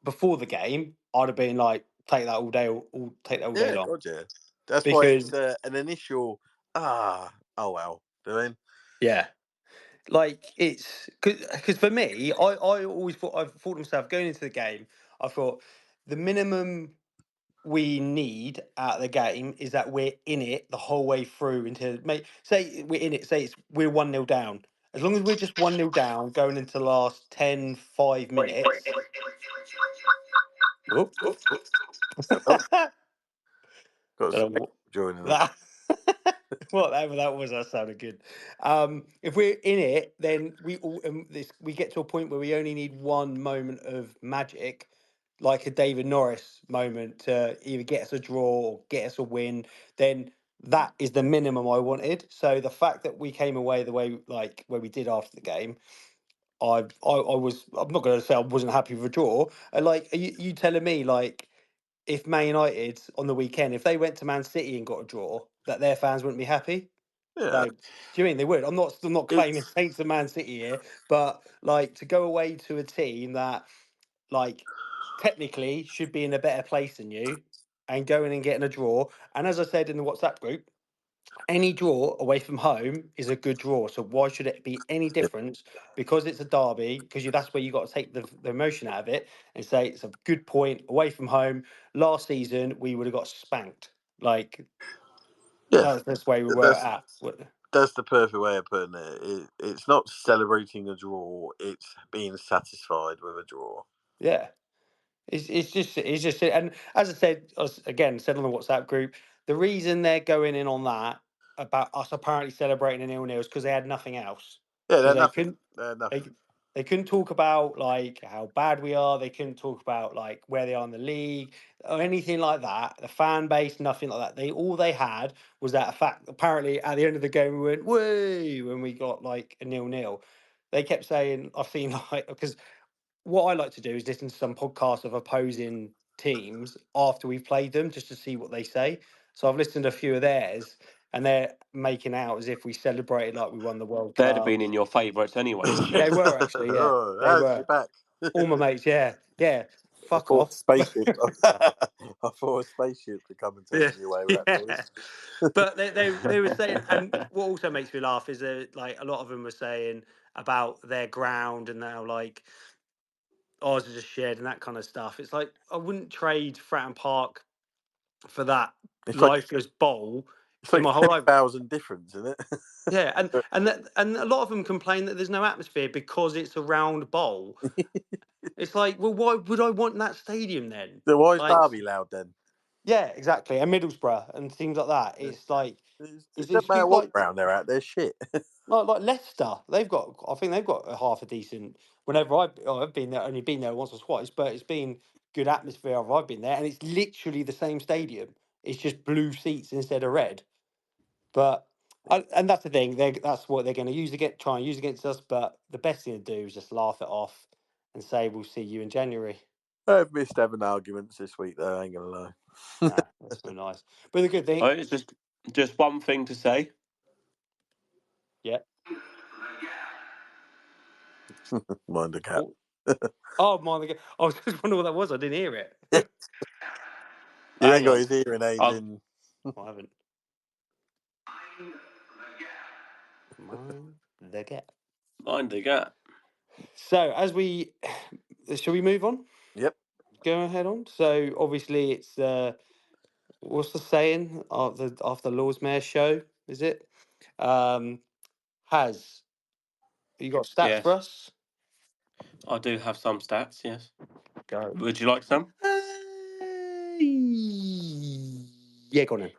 before the game. I'd have been like, take that all day, all take that all day Yeah, long God, yeah. That's why because it's an initial, oh well, doing. yeah, like it's because for me, I always I thought to myself going into the game, I thought the minimum we need at the game is that we're in it the whole way through until say we're in it, we're 1-0 down. As long as we're just 1-0 down going into the last 10, 5 minutes, Oop, oop, Oh, oop. got Don't some know joining us. that. Whatever that was, that sounded good. If we're in it, then we all we get to a point where we only need one moment of magic, like a David Norris moment, to either get us a draw or get us a win. Then that is the minimum I wanted. So the fact that we came away the way like where we did after the game, I was. I'm not going to say I wasn't happy with a draw. Like, are you telling me like, if Man United on the weekend, if they went to Man City and got a draw, that their fans wouldn't be happy? Yeah, Like, do you mean they would? I'm not claiming it's Saints of Man City here, but like to go away to a team that like technically should be in a better place than you and going and getting a draw. And as I said in the WhatsApp group, any draw away from home is a good draw. So why should it be any difference? Because it's a derby, because that's where you got to take the emotion out of it and say it's a good point away from home. Last season we would have got spanked. Like yeah. that's where we were That's at. that's the perfect way of putting it. It's not celebrating a draw; it's being satisfied with a draw. Yeah. It's just and as I said again said on the WhatsApp group, the reason they're going in on that about us apparently celebrating a 0-0 is because they had nothing else. Yeah, Because they're they nothing. couldn't They're they nothing. they couldn't talk about like how bad we are. They couldn't talk about like where they are in the league or anything like that. The fan base, nothing like that. They had was that fact. Apparently, at the end of the game, we went way when we got like a 0-0. They kept saying, "I've seen like," because what I like to do is listen to some podcasts of opposing teams after we've played them just to see what they say. So I've listened to a few of theirs and they're making out as if we celebrated like we won the World They'd have Cup. been in your favourites anyway, wouldn't They they? were actually, yeah. Oh, They how's were. your back? All my mates, yeah. Yeah. I Fuck thought off. spaceship. I thought a spaceship would come and take Yeah. me away with that Yeah. noise. But they were saying, and what also makes me laugh is that like a lot of them were saying about their ground and how like ours is just shared and that kind of stuff. It's like I wouldn't trade Fratton Park for that It's like lifeless bowl it's in like my whole life. 10,000 difference, isn't it? Yeah, and a lot of them complain that there's no atmosphere because it's a round bowl. It's like, well, why would I want that stadium then? So why is Like, Derby loud then? yeah, exactly, and Middlesbrough and things like that. It's like It it's doesn't matter good, what ground they're at. They're shit. like Leicester. I think they've got a half a decent. Whenever I've been there, only been there once or twice, but it's been good atmosphere. I've been there, and it's literally the same stadium. It's just blue seats instead of red. But and that's the thing. That's what they're going to try and use against us. But the best thing to do is just laugh it off and say we'll see you in January. I've missed having arguments this week, though. I ain't gonna lie. Nah, that's been nice. But the good Oh, thing, it's just one thing to say. yeah. Mind the gap. Oh, oh my God! I was just wondering what that was. I didn't hear it. You Hang ain't got on, his hearing aids I'll in. I haven't. Mind the gap. mind the gap. So as we, shall we move on? Yep. Go ahead on. So obviously it's what's the saying after Lord's Mayor show? Is it? Has you got stats for Yes, us? I do have some stats. Yes, Go. would you like some? Yeah, go on then.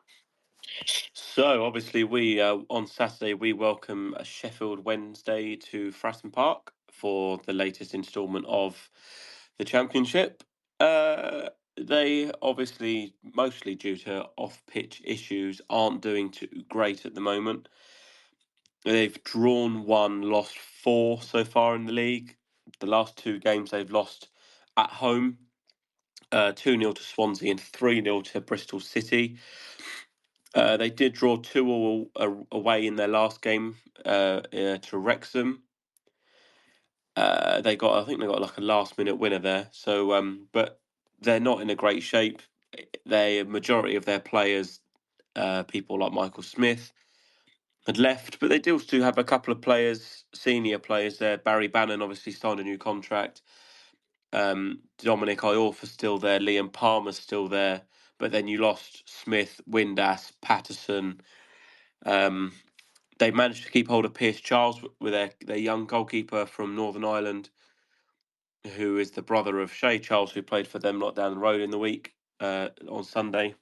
So obviously, we on Saturday we welcome Sheffield Wednesday to Fratton Park for the latest instalment of the Championship. They obviously, mostly due to off-pitch issues, aren't doing too great at the moment. They've drawn one, lost four so far in the league. The last two games they've lost at home, 2-0 to Swansea and 3-0 to Bristol City. They did draw 2-2 away in their last game to Wrexham. I think they got like a last-minute winner there. So, but they're not in a great shape. The majority of their players, people like Michael Smith, had left, but they do still have a couple of players, senior players there. Barry Bannon obviously signed a new contract. Dominic Iorfa's still there. Liam Palmer's still there. But then you lost Smith, Windass, Patterson. They managed to keep hold of Pierce Charles with their young goalkeeper from Northern Ireland. who is the brother of Shay Charles, who played for them lot down the road in the week on Sunday,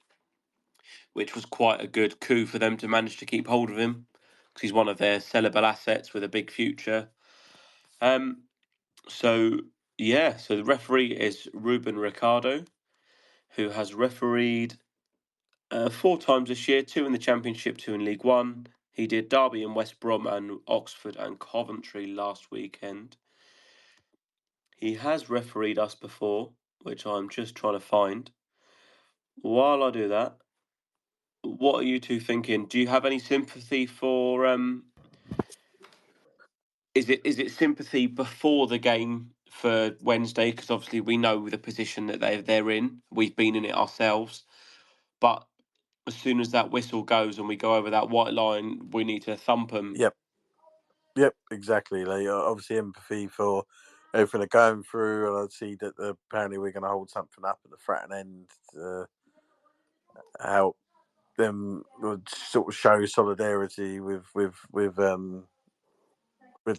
which was quite a good coup for them to manage to keep hold of him because he's one of their sellable assets with a big future. So the referee is Ruben Ricardo, who has refereed 4 times this year, 2 in the Championship, 2 in League One. He did Derby and West Brom and Oxford and Coventry last weekend. He has refereed us before, which I'm just trying to find. While I do that, what are you two thinking? Do you have any sympathy for is it sympathy before the game for Wednesday? Because obviously we know the position that they're in. We've been in it ourselves. But as soon as that whistle goes and we go over that white line, we need to thump them. Yep, exactly. Like, obviously empathy for everything they're going through, and I see that apparently we're going to hold something up at the Fratton end to help them sort of show solidarity with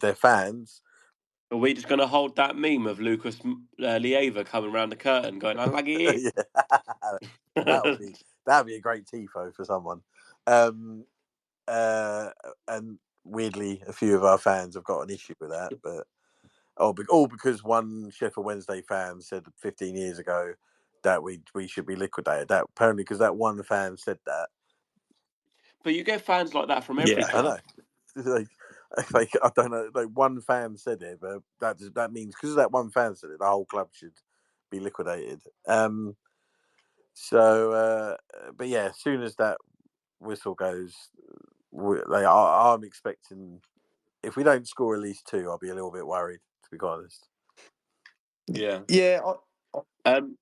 their fans. Are we just going to hold that meme of Lucas Lieva coming around the curtain going, "I like it"? that'd be a great tifo for someone. And weirdly, a few of our fans have got an issue with that, but all because one Sheffield Wednesday fan said 15 years ago that we should be liquidated. That apparently because that one fan said that. But you get fans like that from every club. I know. Like, I don't know. Like, one fan said it, but that means because that one fan said it, the whole club should be liquidated. But yeah, as soon as that whistle goes, I'm expecting. If we don't score at least 2, I'll be a little bit worried, to be honest. Yeah. Yeah.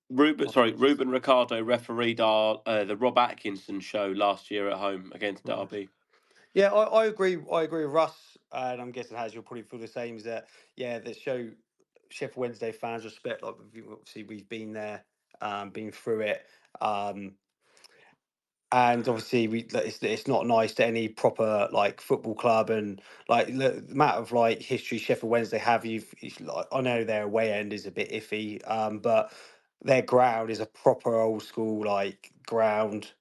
Ruben Ricardo refereed the Rob Atkinson show last year at home against Derby. Yeah, I agree. I agree with Russ, and I'm guessing you'll probably feel the same. Is that the show Sheffield Wednesday fans respect. Like, obviously we've been there, been through it, and obviously it's not nice to any proper like football club, and like the amount of like history Sheffield Wednesday have. I know their away end is a bit iffy, but their ground is a proper old school like ground.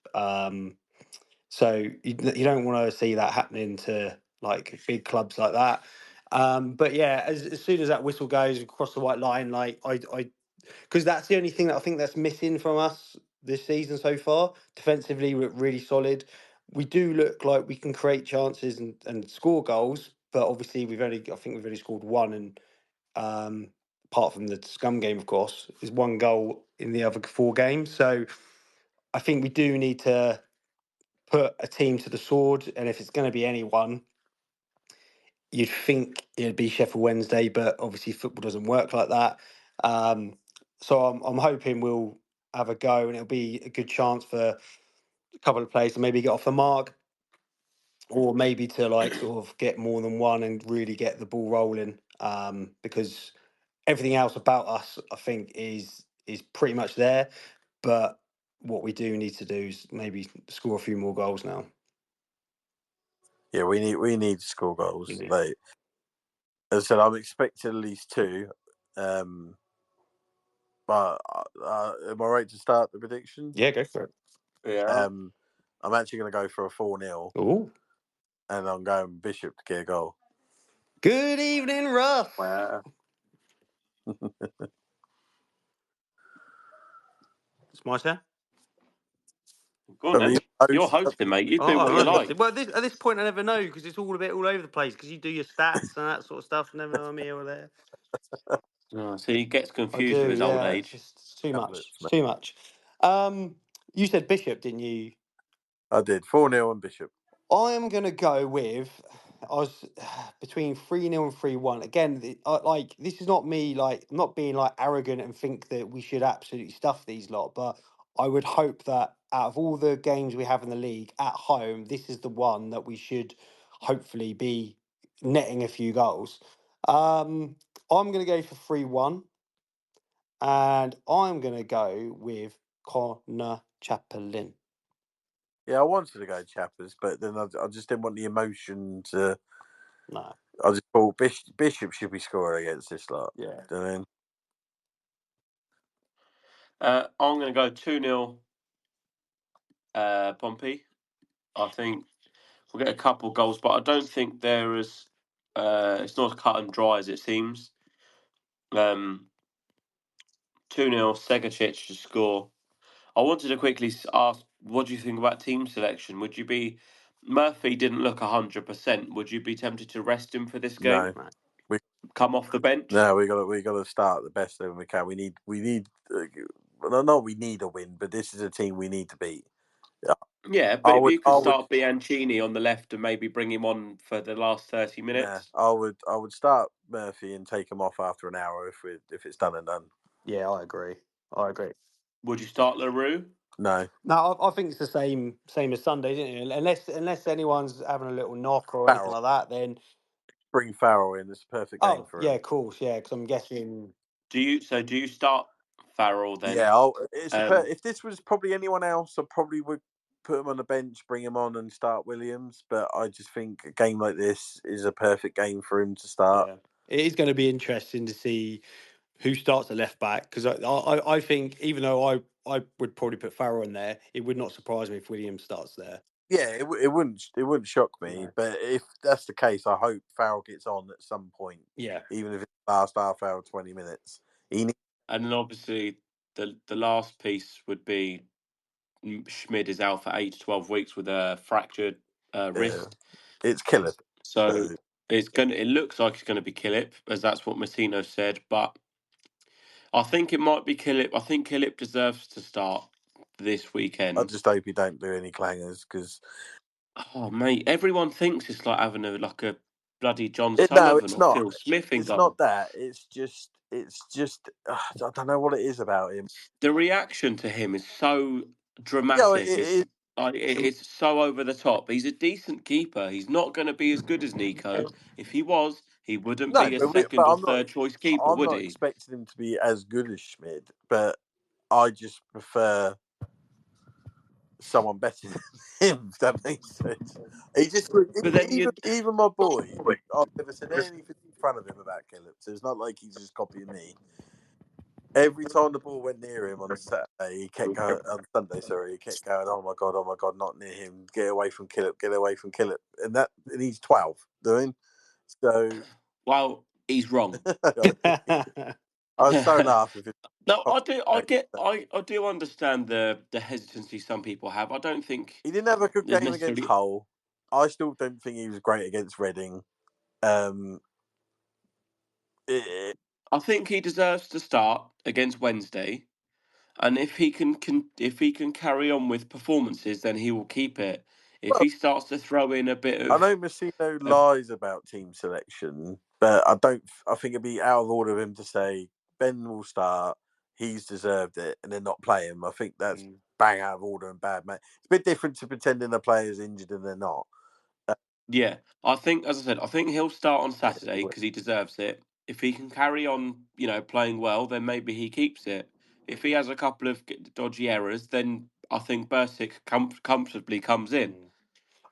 So you don't want to see that happening to like big clubs like that. But yeah, as soon as that whistle goes across the white line, like I because that's the only thing that I think that's missing from us this season so far. Defensively, we're really solid. We do look like we can create chances and score goals, but obviously I think we've only scored one, and apart from the Scum game, of course, is one goal in the other 4 games. So I think we do need to put a team to the sword, and if it's going to be anyone, you'd think it'd be Sheffield Wednesday, but obviously football doesn't work like that. So I'm hoping we'll have a go, and it'll be a good chance for a couple of players to maybe get off the mark, or maybe to like sort of get more than one and really get the ball rolling. Because everything else about us, I think, is pretty much there, but what we do need to do is maybe score a few more goals now. Yeah, we need to score goals. Yeah. Like as I said, I'm expecting at least 2. But am I right to start the prediction? Yeah, go for it. Yeah. I'm actually going to go for a 4-0. Ooh. And I'm going Bishop to get a goal. Good evening, Russ. Wow. It's my turn. Go on, then. You're hosting, mate. You do what you like. Well, at this point, I never know because it's all a bit all over the place. Because you do your stats and that sort of stuff. Never know I'm here or there. Oh, so he gets I confused do. with his old Yeah, age. it's too much. It's too much. You said Bishop, didn't you? I did 4-0 and Bishop. I am going to go with. I was between 3-0 and 3-1. Again, like this is not me. Like I'm not being like arrogant and think that we should absolutely stuff these lot. But I would hope that out of all the games we have in the league at home, this is the one that we should hopefully be netting a few goals. I'm going to go for 3-1, and I'm going to go with Connor Chaplin. Yeah, I wanted to go Chappers, but then I just didn't want the emotion to. No. I just thought Bishop should be scoring against this lot. Yeah. Do you know what I mean? I'm going to go 2-0 Pompey. I think we'll get a couple goals, but I don't think there is. It's not as cut and dry as it seems. 2-0 Segicic to score. I wanted to quickly ask, what do you think about team selection? Would you be Murphy didn't look 100%? Would you be tempted to rest him for this game? No, Come off the bench? no, we got to start the best that we can. We need well, not we need a win, but this is a team we need to beat. Yeah, but if you could start Bianchini on the left and maybe bring him on for the last 30 minutes. I would start Murphy and take him off after an hour if it's done and done. Yeah, I agree. Would you start LaRue? No, I think it's the same as Sunday, isn't it? Unless anyone's having a little knock or anything Farrell. like that, then Bring Farrell in. It's a perfect game for him. yeah, of course, yeah. Because I'm guessing. Do you start Farrell then? Yeah, if this was probably anyone else, I probably would put him on the bench, bring him on, and start Williams. But I just think a game like this is a perfect game for him to start. Yeah. It is going to be interesting to see who starts at left back, because I think, even though I would probably put Farrell in there, it would not surprise me if Williams starts there. Yeah, it wouldn't shock me. No. But if that's the case, I hope Farrell gets on at some point. Yeah. Even if it's the last half hour, 20 minutes. And then obviously the last piece would be Schmid is out for 8 to 12 weeks with a fractured wrist. It's killer. So it looks like it's going to be Killip, as that's what Massino said, but I think it might be Killip. I think Killip deserves to start this weekend. I just hope he don't do any clangers, because mate, everyone thinks it's like having a bloody John Sullivan or Phil Smith in goal. It's not that. It's just I don't know what it is about him. The reaction to him is so dramatic. It's so over the top. He's a decent keeper. He's not going to be as good as Nico. If he was, he wouldn't be a second or third choice keeper, would he? I'm not expecting him to be as good as Schmid, but I just prefer someone better than him, if that makes sense. He just, even my boy, I've never said anything in front of him about Killip, so it's not like he's just copying me. Every time the ball went near him on Saturday, he kept going, on Sunday, he kept going, oh my God, not near him, get away from Killip. And he's 12 doing. So, well, he's wrong. I so laugh with him. No, I do understand the hesitancy some people have. I don't think he didn't have a good game against Hull. I still don't think he was great against Reading. I think he deserves to start against Wednesday, and if he can carry on with performances, then he will keep it. If he starts to throw in a bit of, I know Massino lies about team selection, but I think it'd be out of order of him to say Ben will start. He's deserved it, and then not play him. I think that's bang out of order and bad, man. It's a bit different to pretending a player's injured and they're not. Yeah, I think, as I said, I think he'll start on Saturday because he deserves it. If he can carry on, playing well, then maybe he keeps it. If he has a couple of dodgy errors, then I think Bursic comfortably comes in.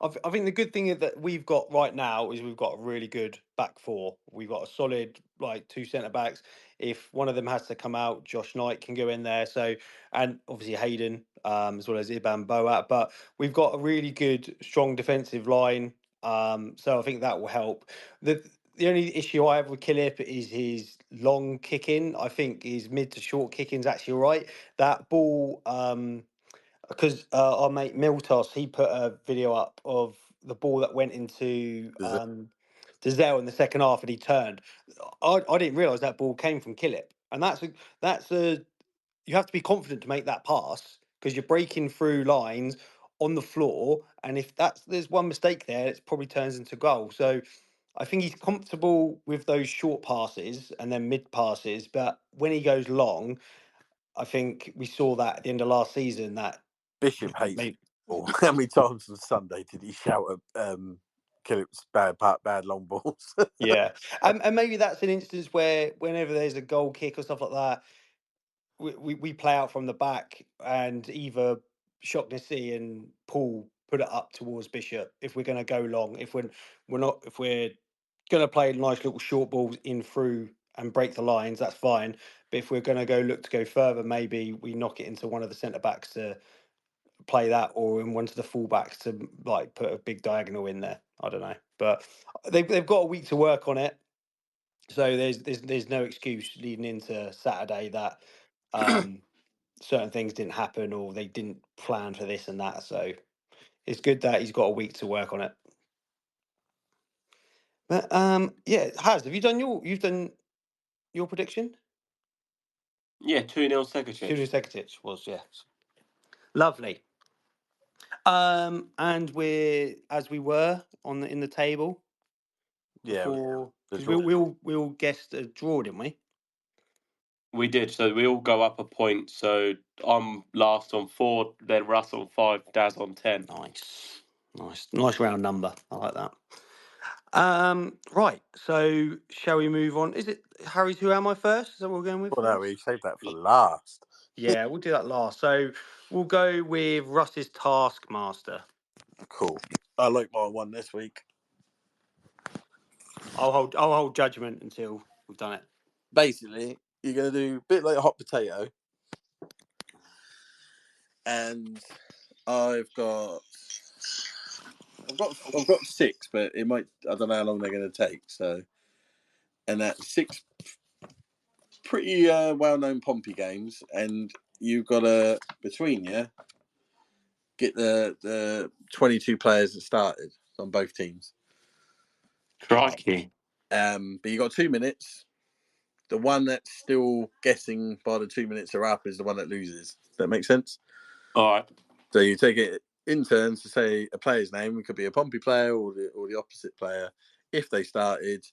I think the good thing that we've got right now is we've got a really good back four. We've got a solid, two centre backs. If one of them has to come out, Josh Knight can go in there. So, and obviously Hayden, as well as Iban Boat. But we've got a really good, strong defensive line. So I think that will help. The only issue I have with Killip is his long kicking. I think his mid to short kicking is actually all right. That ball, because our mate Miltos, he put a video up of the ball that went into Dazelle in the second half, and he turned. I didn't realise that ball came from Killip, and that's a you have to be confident to make that pass, because you're breaking through lines on the floor, and if there's one mistake there, it probably turns into goal. So I think he's comfortable with those short passes and then mid passes, but when he goes long, I think we saw that at the end of last season that Bishop hates ball. How many times on Sunday did he shout at Killip's bad long balls? Yeah, and maybe that's an instance where whenever there's a goal kick or stuff like that, we play out from the back, and either Shocknessy and Paul put it up towards Bishop if we're going to go long. If we're going to play nice little short balls in through and break the lines, that's fine. But if we're going to look to go further, maybe we knock it into one of the centre backs to play that, or in one of the full backs to like put a big diagonal in there. I don't know, but they've got a week to work on it. So there's no excuse leading into Saturday that certain things didn't happen or they didn't plan for this and that. So it's good that he's got a week to work on it. But yeah, have you done your prediction? Yeah, 2-0 Studio Sekic. Sekic was, yes. Lovely. And we're as we were in the table Yeah, before, the because draw. we all guessed a draw, didn't we? We did, so we all go up a point. So I'm last on 4, then Russ on 5, Daz on 10. Nice round number. I like that. Right. So shall we move on? Is it Harry's Who Am I first? Is that what we're going with? Well, no, we saved that for last. Yeah, we'll do that last. So we'll go with Russ's Taskmaster. Cool. I like my one this week. I'll hold judgment until we've done it. Basically, you're going to do a bit like a hot potato. And I've got 6, but it might, I don't know how long they're going to take. So, and that's 6 pretty well-known Pompey games, and you've got to, between you, get the 22 players that started on both teams. Crikey. But you got 2 minutes. The one that's still guessing by the 2 minutes are up is the one that loses. Does that make sense? All right. So you take it in turns to say a player's name. It could be a Pompey player or the opposite player. If they started,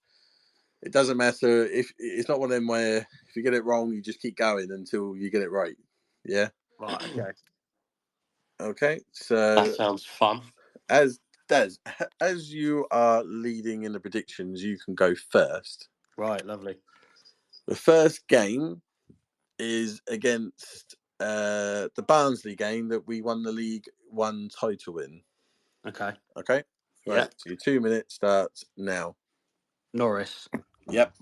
it doesn't matter. If it's not one of them where if you get it wrong, you just keep going until you get it right. Yeah. Right. Okay. Okay. So That sounds fun. as you are leading in the predictions, you can go first. Right. Lovely. The first game is against the Barnsley game that we won the League One title in. Okay. Okay. Right. Yep. So your 2 minutes starts now. Norris. Yep.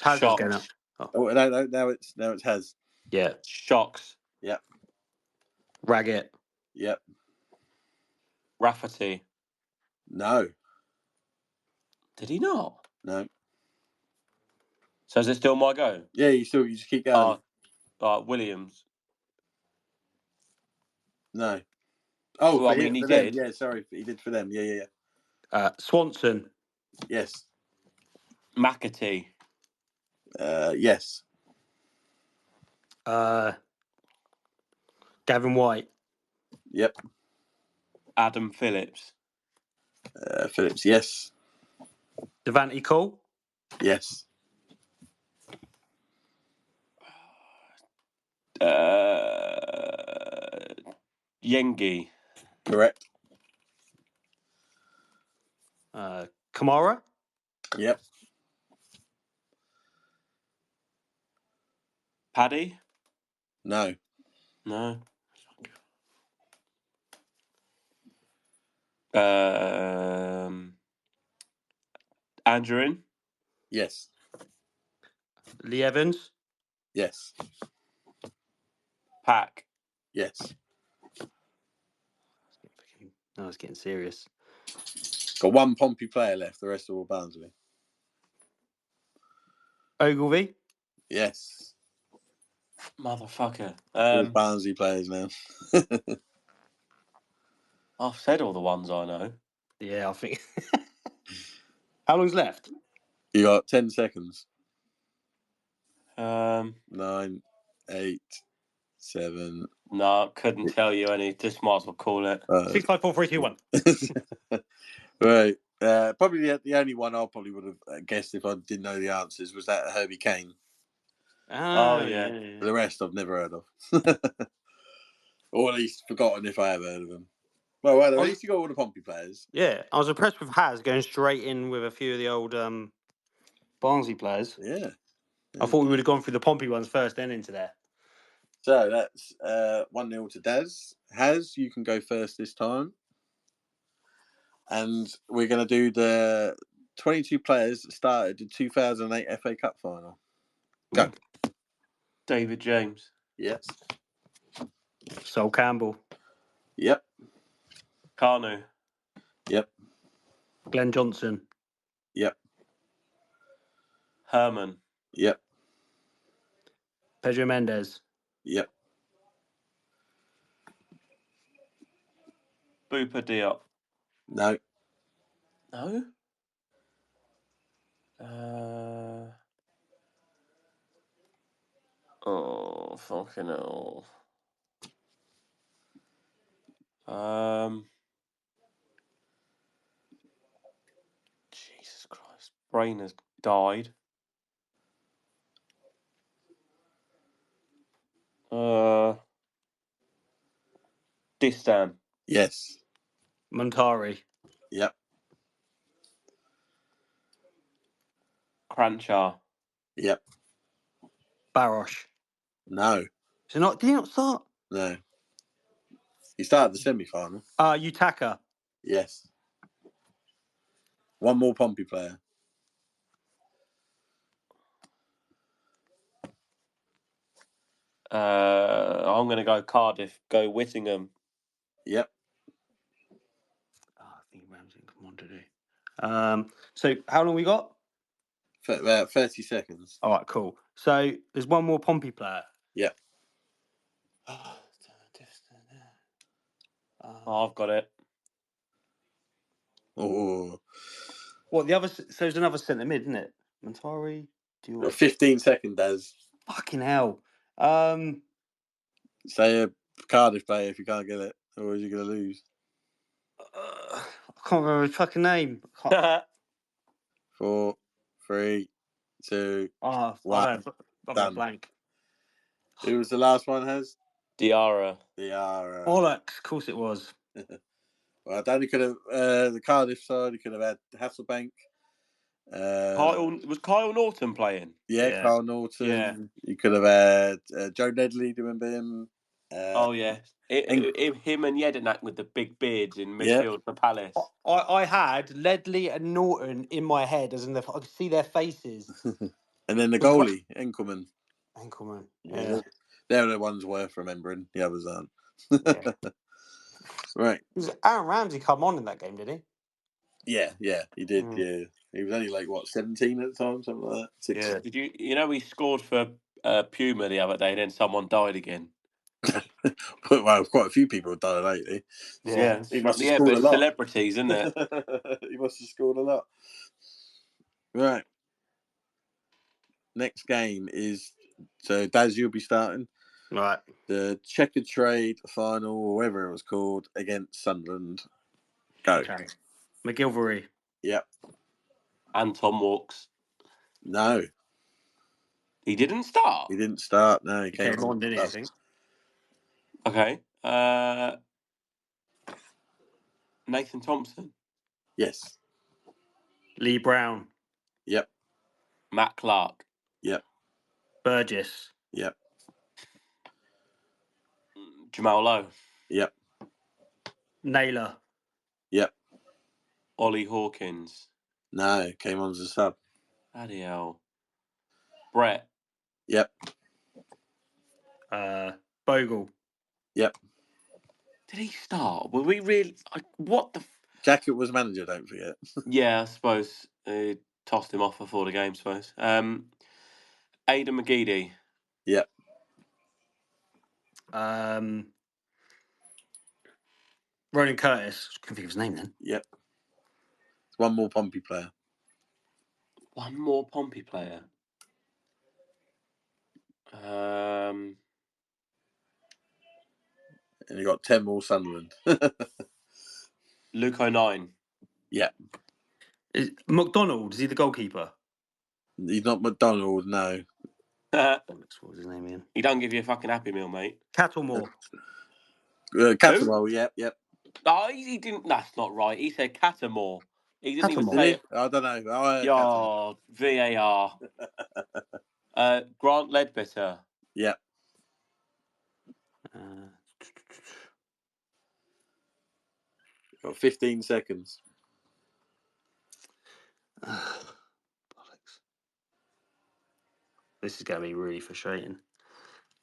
How's this going up? Shocks. Oh, no. Now it has. Yeah. Shocks. Yep. Raggett. Yep. Rafferty. No. Did he not? No. So is it still my go? Yeah, you just keep going. Williams. No. Oh, Well, I for mean, he them. did. Yeah, sorry, he did for them. Yeah. Swanson. Yes. McAtee. Yes. Gavin White. Yep. Adam Phillips. Phillips. Yes. Devante Cole. Yes. Yengi. Correct. Kamara. Yep. Paddy. No. No. Andrew. Yes. Lee Evans. Yes. Pack. Yes. No, it's getting serious. Got one Pompey player left. The rest are all Barnsley. Ogilvy. Yes. Motherfucker. All Barnsley players now. I've said all the ones I know. Yeah, I think. How long's left? You got 10 seconds. 9, 8, 7. No, couldn't tell you any. Just might as well call it. 6, 5, 4, 3, 2, 1. Right. Probably the only one I probably would have guessed if I didn't know the answers was that Herbie Kane. Oh, yeah. The rest I've never heard of. Or at least forgotten if I have heard of them. Well, at least you got all the Pompey players. Yeah, I was impressed with Haz going straight in with a few of the old Barnsley players. Yeah. I thought we would have gone through the Pompey ones first, then into there. So that's 1-0 to Daz. Haz, you can go first this time. And we're going to do the 22 players that started the 2008 FA Cup final. Go. David James. Yes. Sol Campbell. Yep. Kanu. Yep. Glenn Johnson. Yep. Herman. Yep. Pedro Mendes. Yep. Booper Diop. No. No? Oh, fucking hell. Jesus Christ. Brain has died. Distan. Yes. Montari. Yep. Cranchar. Yep. Barosh. No. Did he not start? No. He started the semi-final. Utaka. Yes. One more Pompey player. I'm going to go Cardiff. Go Whittingham. Yep. I think Ramsey come on today. So how long we got? For about 30 seconds. All right, cool. So there's one more Pompey player. Yep. I've got it. Oh. What the other? So there's another centre mid, isn't it? Montari. 15 seconds, Daz. Fucking hell. Say a Cardiff player if you can't get it, or is you going to lose? I can't remember his fucking name. 4, 3, 2, I've 1. got Done. blank. Who was the last one, Has? Diarra. Bollocks. Of course it was. Well, Danny could have the Cardiff side. He could have had Hasselbank. Was Kyle Norton playing? Yeah. Carl Norton. Yeah. You could have had Joe Nedley. Do you remember him? Oh yeah, him and Jedinak with the big beards in Yeah. midfield for Palace. I had Ledley and Norton in my head as in I could see their faces. And then the goalie, Enkelman. Enkelman. Yeah. They're the ones worth remembering. The others aren't. Yeah. Right. Was Aaron Ramsey come on in that game, did he? Yeah, he did. Yeah, he was only like 17 at the time, something like that. 16. Yeah. Did you know he scored for Puma the other day, and then someone died again? Well, quite a few people have done it lately. Yeah, he must have but scored a it's lot. celebrities, isn't it? He must have scored a lot. Right. Next game is Daz, you'll be starting. Right. The Checkered Trade final, or whatever it was called, against Sunderland. Go. Okay. McGilvery. Yep. Anton Walks. No. He didn't start. He didn't start. No, he Came on, didn't he? I think. Okay. Nathan Thompson. Yes. Lee Brown. Yep. Matt Clark. Yep. Burgess. Yep. Jamal Lowe. Yep. Naylor. Yep. Ollie Hawkins. No, came on as a sub. Bloody hell. Brett. Yep. Bogle. Yep. Did he start? Were we really? What the? Jacket was manager, don't forget. Yeah, I suppose. Tossed him off before the game, I suppose. Aidan McGeady. Yep. Ronan Curtis. I couldn't think of his name then. Yep. One more Pompey player. One more Pompey player. And you got 10 more Sunderland. Luke O'Nien. Yep. Is McDonald? Is he the goalkeeper? He's not McDonald, no. What was his name again? He don't give you a fucking Happy Meal, mate. Cattlemore. Cattermole, yep. No, he didn't. That's not right. He said Catamore. He didn't even Catamore. say it. I don't know. Oh, VAR. Grant Ledbetter. Yep. Got 15 seconds. Bollocks. This is going to be really frustrating.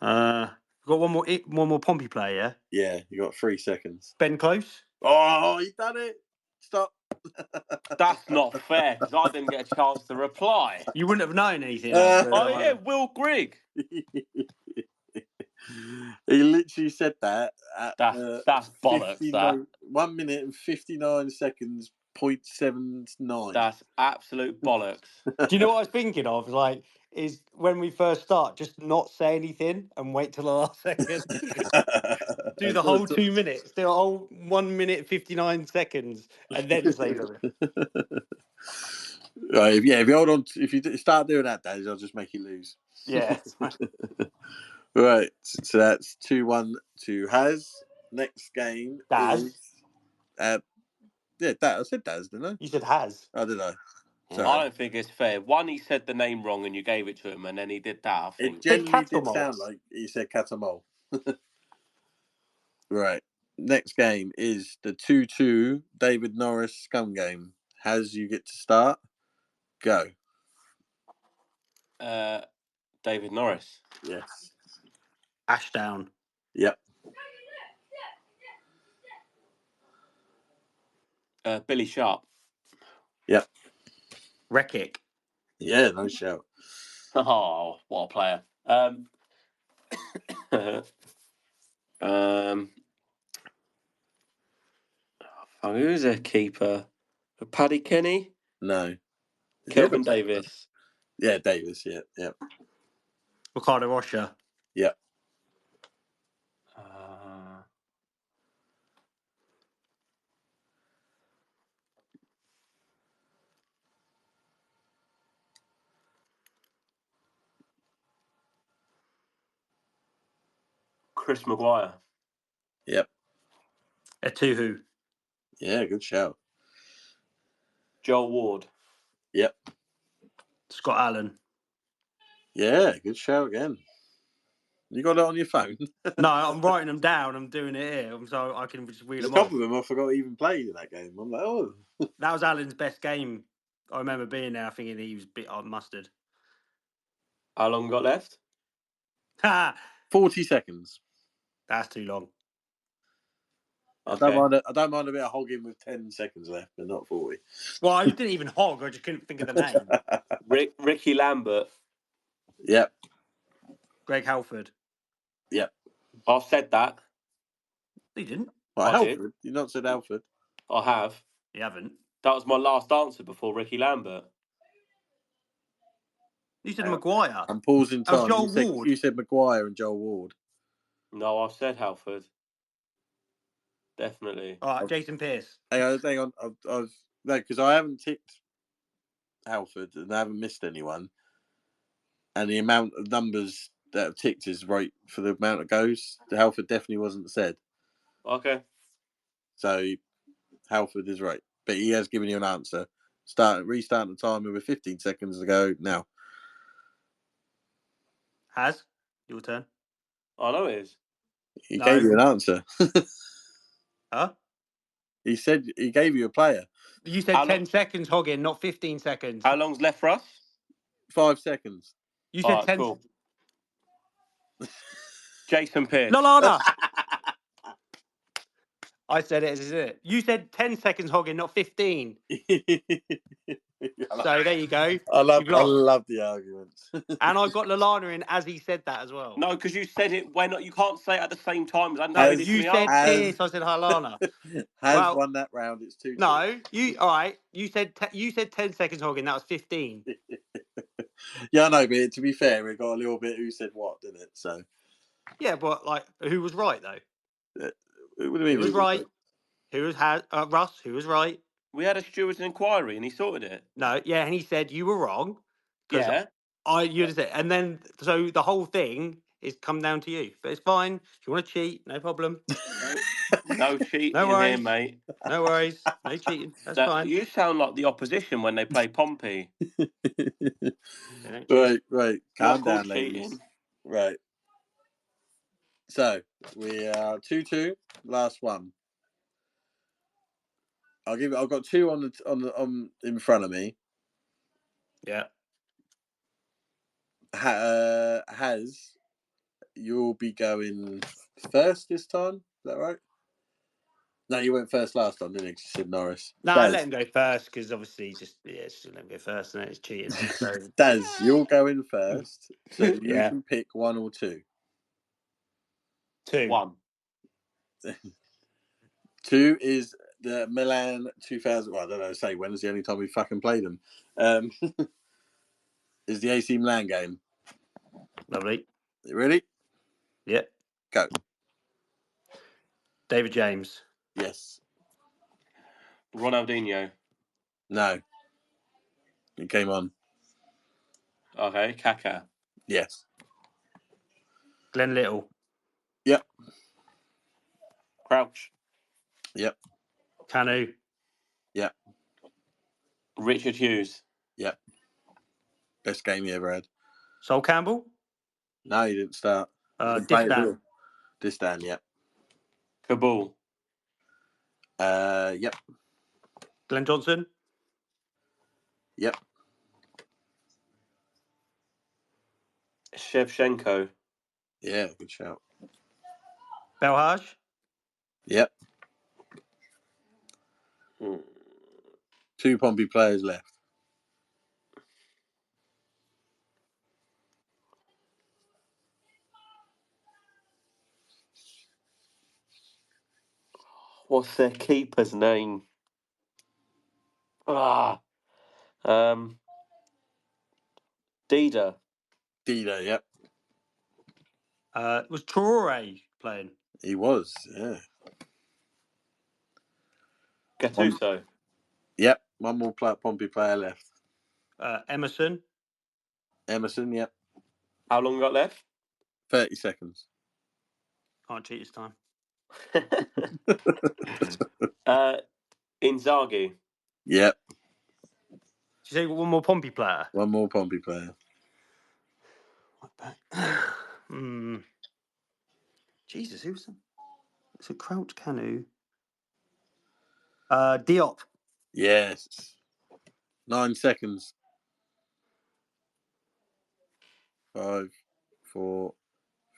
We've got one more Pompey player, yeah? Yeah, you got 3 seconds. Ben Close? Oh, you done it! Stop. That's not fair because I didn't get a chance to reply. You wouldn't have known anything else. Oh yeah, Will Grigg. He literally said that at That's bollocks. That 1 minute and 59 seconds, 0.79. that's absolute bollocks. Do you know what I was thinking of? Like, is when we first start, just not say anything and wait till the last second. Do the whole 2 minutes. Do a whole 1 minute 59 seconds, and then say something. Right, if you hold on, if you start doing that, Daz, I'll just make you lose. Yeah. Right, so that's 2-1 to Haz. Next game Daz? is yeah, Daz. I said Daz, didn't I? You said has. Oh, did I? Yeah. Sorry. I don't think it's fair. One, he said the name wrong and you gave it to him, and then he did that. I think It genuinely Cattle did sound Moles. like he said Catamol. Right. Next game is the 2-2 David Norris Scum game. Haz, you get to start. Go. David Norris. Yes. Ashdown. Yep. Billy Sharp. Yep. Reckick. Yeah, no shout. Oh, what a player. Who's a keeper? Paddy Kenny? No. Kelvin Davis. Yeah, Davis. Yeah, yep. Ricardo Rocha. Yep. Chris Maguire. Yep. Etuhu. Yeah, good shout. Joel Ward. Yep. Scott Allen. Yeah, good shout again. You got it on your phone? No, I'm writing them down. I'm doing it here, so I can just read There's them a off. couple of them I forgot he even played in that game. I'm like, oh. That was Allen's best game. I remember being there thinking he was a bit mustard. How long got left? Ha! 40 seconds. That's too long. Okay. I don't mind a bit of hogging with 10 seconds left, but not 40. Well, I didn't even hog. I just couldn't think of the name. Ricky Lambert. Yep. Greg Halford. Yep. I've said that. You didn't? Well, I Halford. did. You not said Halford. I have. You haven't. That was my last answer before Ricky Lambert. You said Maguire. I'm pausing That was time. Joel Ward. You said Maguire and Joel Ward. No, I've said Halford. Definitely. All right, Jason Pearce. Hang on. I've no, because I haven't ticked Halford and I haven't missed anyone. And the amount of numbers that have ticked is right for the amount of goes. The Halford definitely wasn't said. Okay. So Halford is right. But he has given you an answer. Restart the timer with 15 seconds to go now. Has? Your turn. I know it is. He No. gave you an answer. Huh? He said he gave you a player. You said 10 seconds hogging, not 15 seconds. How long's left for us? 5 seconds. You said 10. Cool. Jason Pearce. Lallana. I said it as it. You said 10 seconds hogging, not 15. So there you go. I love the arguments. And I got Lallana in as he said that as well. No, because you said it when you can't say it at the same time. You said Pierce, I said Lallana. Has won that round. It's 2-2. No, all right. You said 10 seconds hogging. That was 15. Yeah, I know, but to be fair, it got a little bit who said what, didn't it? So yeah, but like, who was right though? Who was right? Who was Russ? Who was right? We had a steward's inquiry and he sorted it. No, yeah, and he said you were wrong. Yeah. You said, and then so the whole thing is come down to you. But it's fine. If you want to cheat, no problem. No cheating No worries. here, mate. No worries. No cheating. That's fine. You sound like the opposition when they play Pompey. Right. Calm down, ladies. Cheating. Right. So we are 2-2. Last one. I've got two on in front of me. Yeah. Has you'll be going first this time? Is that right? No, you went first last time, didn't you? 'Cause you said Norris. No, I Daz. let him go first because obviously just let him go first and it's cheating. So Daz, you're going first, so you Yeah. can pick 1 or 2. 2. 1. 2 is the Milan 2000. Well, I don't know. Say when is the only time we fucking played them? Is the AC Milan game? Lovely. You ready? Yeah. Go. David James. Yes. Ronaldinho. No. It came on. Okay. Kaká. Yes. Glenn Little. Yep. Crouch. Yep. Canu. Yep. Richard Hughes. Yep. Best game you ever had. Sol Campbell. No, you didn't start. You didn't play it, did Distan. you? Distan, yep. Kabul. Yep. Glenn Johnson. Yep. Shevchenko. Yeah, good shout. Belhaj. Yep. Hmm. 2 Pompey players left. What's their keeper's name? Dida. Dida, yep. Was Traore playing? He was, yeah. Gattuso. Yep. 1 more Pompey player left. Emerson. Emerson, yep. How long got left? 30 seconds. Can't cheat this time. Inzaghi. Yep. Did you say one more Pompey player? 1 more Pompey player. Jesus, who's that? It's a Crouch Canu. Diop. Yes. 9 seconds. 5, 4,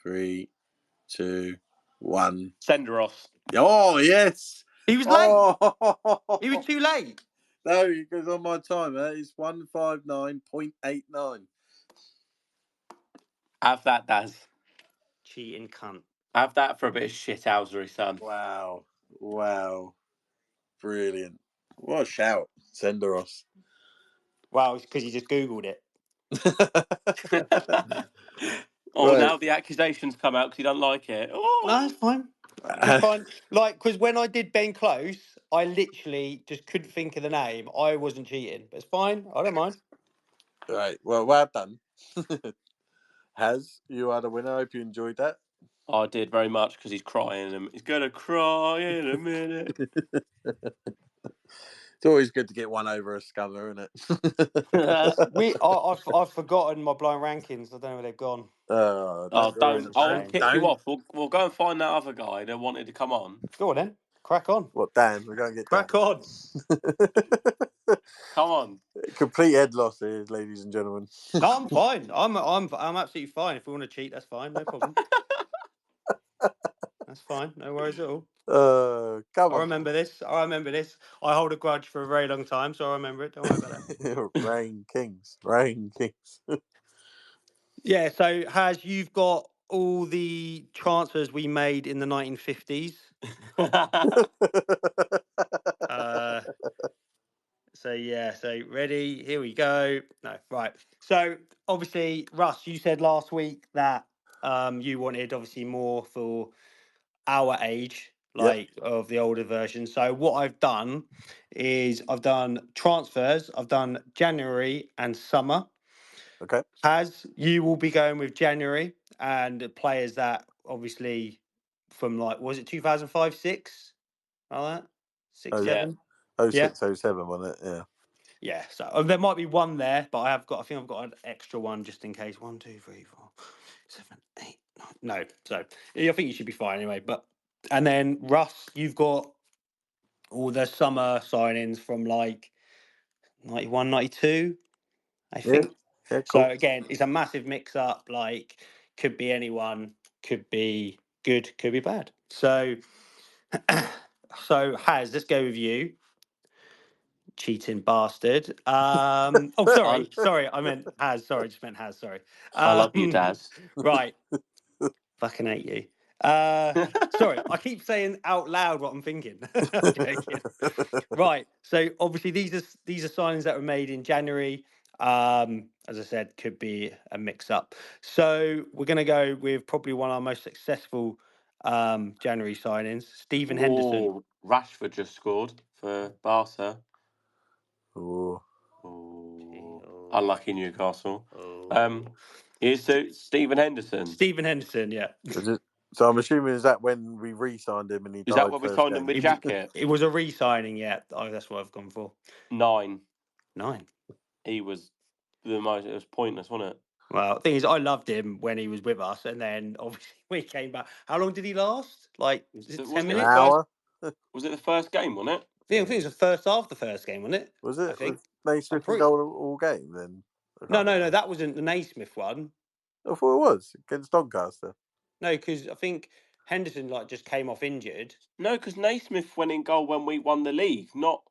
3, 2, 1. Senderos. Oh, yes. He was late. Oh. He was too late. No, it goes on my timer. It's 159.89. Have that, Daz. Cheating cunt. Have that for a bit of shithousery, son. Wow. Brilliant. What a shout. Senderos. Wow, it's because you just Googled it. Oh, Right. now the accusations come out because you don't like it. Oh. No, it's fine. Just fine. Like, because when I did Ben Close, I literally just couldn't think of the name. I wasn't cheating, but it's fine. I don't mind. Right. Well done. Has you had a winner? I hope you enjoyed that. I did very much because he's crying and he's gonna cry in a minute. It's always good to get one over a scummer, isn't it? I've forgotten my blind rankings. I don't know where they've gone. Oh, Oh, don't! a I'll shame. kick you off. We'll go and find that other guy that wanted to come on. Go on then. Crack on. What, Dan? We're going to get Crack Dan. on. Come on. Complete head loss here, ladies and gentlemen. No, I'm fine. I'm absolutely fine. If we want to cheat, that's fine. No problem. That's fine. No worries at all. Come I on. remember this. I hold a grudge for a very long time, so I remember it. Don't worry about that. Rain Kings. Yeah, so you've got all the transfers we made in the 1950s. So ready, here we go. No, right. So obviously, Russ, you said last week that you wanted obviously more for our age, like of the older version. So what I've done is I've done transfers, I've done January and summer. Okay. You will be going with January and players that obviously from was it 2005, 6? Like that? 6, Yeah. 7? 06, 07, wasn't it? Yeah. Yeah, so there might be one there, but I think I've got an extra one just in case. 1, 2, 3, 4, 7, 8, 9. No, so I think you should be fine anyway. And then Russ, you've got all the summer signings from like 91, 92. I think. Yeah, So cool. again, it's a massive mix-up. Like, could be anyone, could be good, could be bad. So, Haz, let's go with you, cheating bastard. Oh, I sorry, I meant Haz. Sorry, just meant Haz. Sorry. love you, Daz. Right, fucking hate you. Sorry, I keep saying out loud what I'm thinking. I'm joking. Right. So obviously these are signings that were made in January. As I said, could be a mix-up. So we're going to go with probably one of our most successful January signings, Stephen Henderson. Oh, Rashford just scored for Barca. Ooh. Oh, Oh, unlucky Newcastle. oh. Here's to Stephen Henderson. Stephen Henderson, yeah. So I'm assuming is that when we re-signed him and he Is died that when we first signed him game? with jacket? It was a re-signing, yeah. Oh, that's what I've gone for. 9. 9. He was the most. It was pointless, wasn't it? Well, the thing is, I loved him when he was with us, and then obviously we came back. How long did he last? Like, is it 10 Wasn't it minutes? the first? Hour? Was it the first game? Wasn't it? I think it was the first half of the first game, wasn't it? Was I it? think. Was I'm Naismith in pretty. goal all game then? I No, can't remember. that wasn't the Naismith one. I thought it was against Doncaster. No, because I think Henderson like just came off injured. No, because Naismith went in goal when we won the league. Not.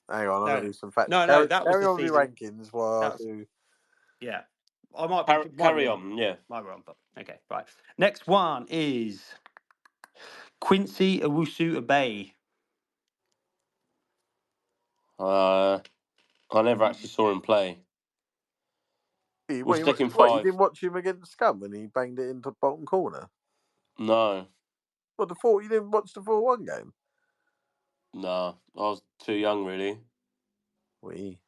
Hang on, I'm No, gonna do some facts. no, that was Carry the on with your season. rankings while I That was, do. yeah. I might be Carry on. Yeah. might be wrong, but okay, right. Next one is Quincy Owusu-Abbey. I never actually saw him play. We'll stick him What, you 5. didn't watch him against Scum when he banged it into the bottom corner? No, What, you didn't watch the 4-1 game? no, I was too young, really. We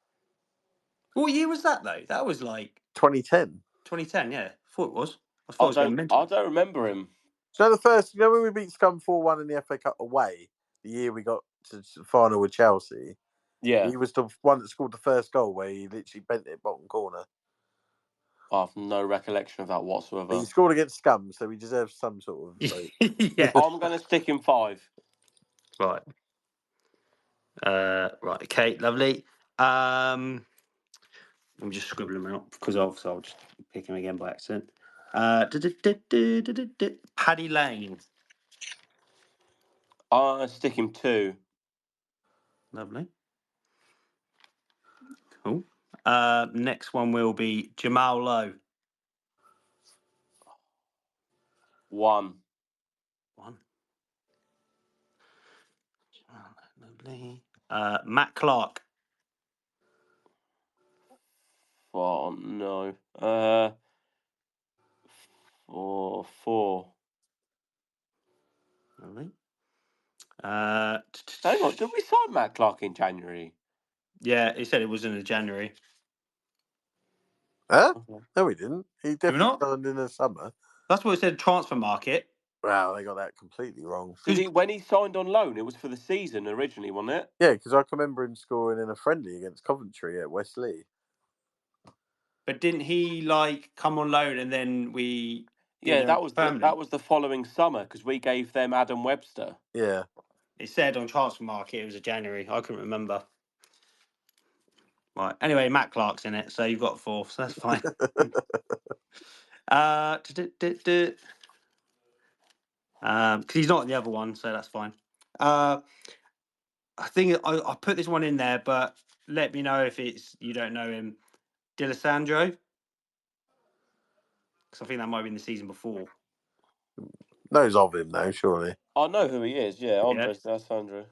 What year was that though? That was like 2010. 2010. Yeah, I thought it was. I thought it was going mental. I don't remember him. So when we beat Scum 4-1 in the FA Cup away, the year we got to the final with Chelsea, Yeah, he was the one that scored the first goal where he literally bent it bottom corner. I have no recollection of that But whatsoever. he scored against Scum, so he deserves some sort of. Like... Yeah. I'm going to stick him 5. Right. Right. Okay. Lovely. Let me just scribble them out because obviously I'll just pick him again by accident. Paddy Lane. I stick him 2. Lovely. Cool. Next one will be Jamal Lowe. 1. 1. Lovely. Matt Clark. Oh no. 4. Lovely. Hang on, did we sign Matt Clark in January? Yeah, he said it was in January. Huh? Okay. No, we didn't. He we definitely not? signed in the summer. That's what it said. Transfer market. Wow, they got that completely wrong. Because when he signed on loan, it was for the season originally, wasn't it? Yeah, because I can remember him scoring in a friendly against Coventry at Westleigh. But didn't he like come on loan and then we? Yeah, that permanent? was the following summer because we gave them Adam Webster. Yeah. It said on transfer market it was a January. I couldn't remember. Right. Anyway, Matt Clark's in it, so you've got 4th, so that's fine. Because he's not in the other one, so that's fine. I think I put this one in there, but let me know if it's you don't know him. D'Alessandro, because I think that might have been the season before. Knows of him though, surely. I know who he is. Yeah, Andres D'Alessandro.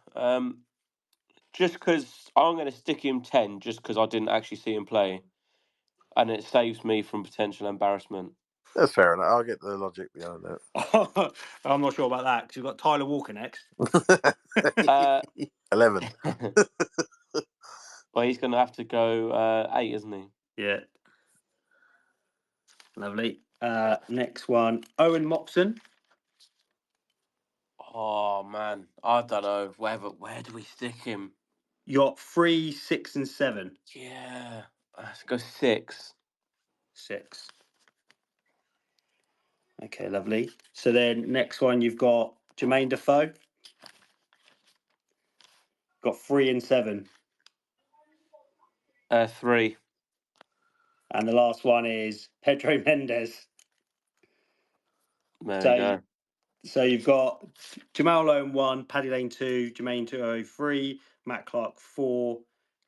Just because I'm going to stick him 10, just because I didn't actually see him play, and it saves me from potential embarrassment. That's fair enough. I'll get the logic behind that. I'm not sure about that because you've got Tyler Walker next. 11. Well, he's going to have to go 8, isn't he? Yeah. Lovely. Next one, Owen Mopson. Oh man, I don't know. Where do we stick him? You got 3, 6, and 7. Yeah, let's go 6. 6. Okay, lovely. So then next one, you've got Jermaine Defoe. Got 3 and 7. 3. And the last one is Pedro Mendes. There So, you go. so you've got Jamal Lone 1, Paddy Lane 2, Jermaine 203, Matt Clark 4,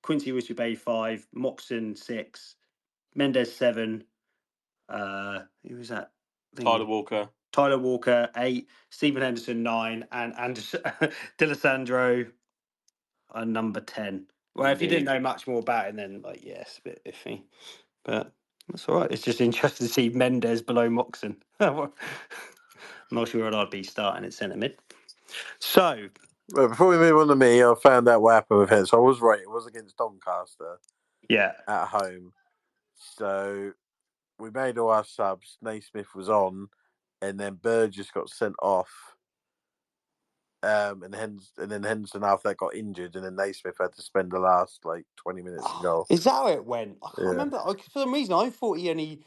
Quincy Whisky Bay 5, Moxon 6, Mendes 7. Who was that? Tyler Walker. Tyler Walker 8, Stephen Henderson 9, and D'Alessandro number 10. Well, if you didn't know much more about him, then it's a bit iffy, but that's all right. It's just interesting to see Mendes below Moxon. I'm not sure I'd be starting at centre mid. So, well, before we move on to me, I found out what happened with him. So I was right; it was against Doncaster. Yeah, at home. So we made all our subs. Naismith was on, and then Burgess got sent off. And then Henderson after that got injured, and then Naismith had to spend the last 20 minutes in goal. Is that how it went? I can't Yeah. remember. For some reason, I thought he only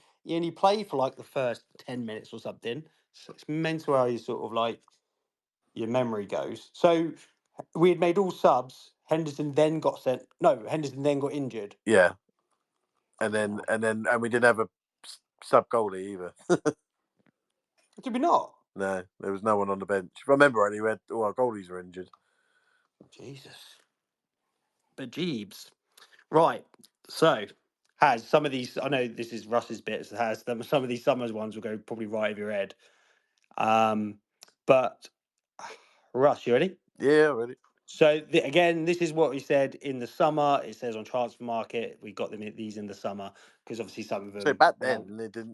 played for the first 10 minutes or something. So it's mental how you sort of your memory goes. So we had made all subs. Henderson then got sent. No, Henderson then got injured. Yeah. And we didn't have a sub goalie either. Did we not? No, there was no one on the bench. If I remember rightly, we had all our goalies were injured. Jesus. But Jeebs. Right. So, has some of these, I know this is Russ's bits, has some of these Summers ones will go probably right over your head. But, Russ, you ready? Yeah, ready. So, again, this is what we said in the summer. It says on Transfer Market, we got these in the summer because obviously some of them. So back then,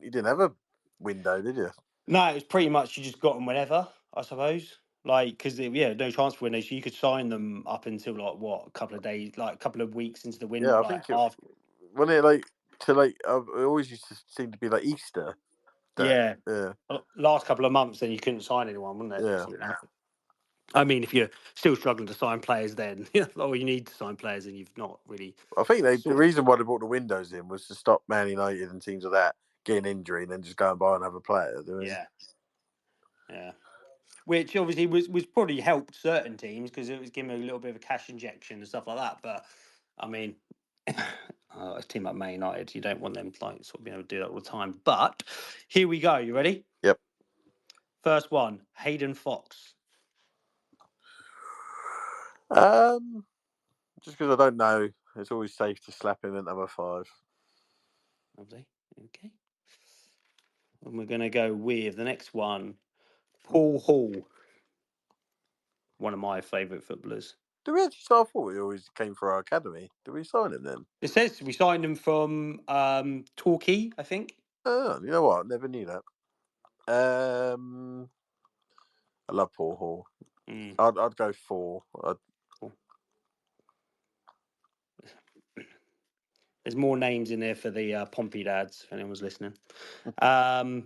you didn't have a window, did you? No, it was pretty much you just got them whenever, I suppose. Because no transfer window, so you could sign them up until a couple of days, a couple of weeks into the window. Yeah, I think it always used to seem to be like Easter. Yeah. Yeah. Last couple of months, then you couldn't sign anyone, wouldn't it? Yeah. I mean, if you're still struggling to sign players, then or you need to sign players, and you've not really. I think the reason why they brought the windows in was to stop Man United and teams like that getting injury and then just go and buy another player. Yeah. Which obviously was probably helped certain teams because it was giving them a little bit of a cash injection and stuff like that. But I mean, a team like Man United, you don't want them sort of being able to do that all the time. But here we go. You ready? Yep. First one, Hayden Fox. Just because I don't know, it's always safe to slap him at number 5. Lovely. Okay. And we're going to go with the next one, Paul Hall. One of my favourite footballers. Do we actually start? I thought he always came for our academy. Did we sign him then? It says we signed him from Torquay, I think. Oh, you know what? I never knew that. I love Paul Hall. I'd go 4. There's more names in there for the Pompey lads, if anyone's listening. Not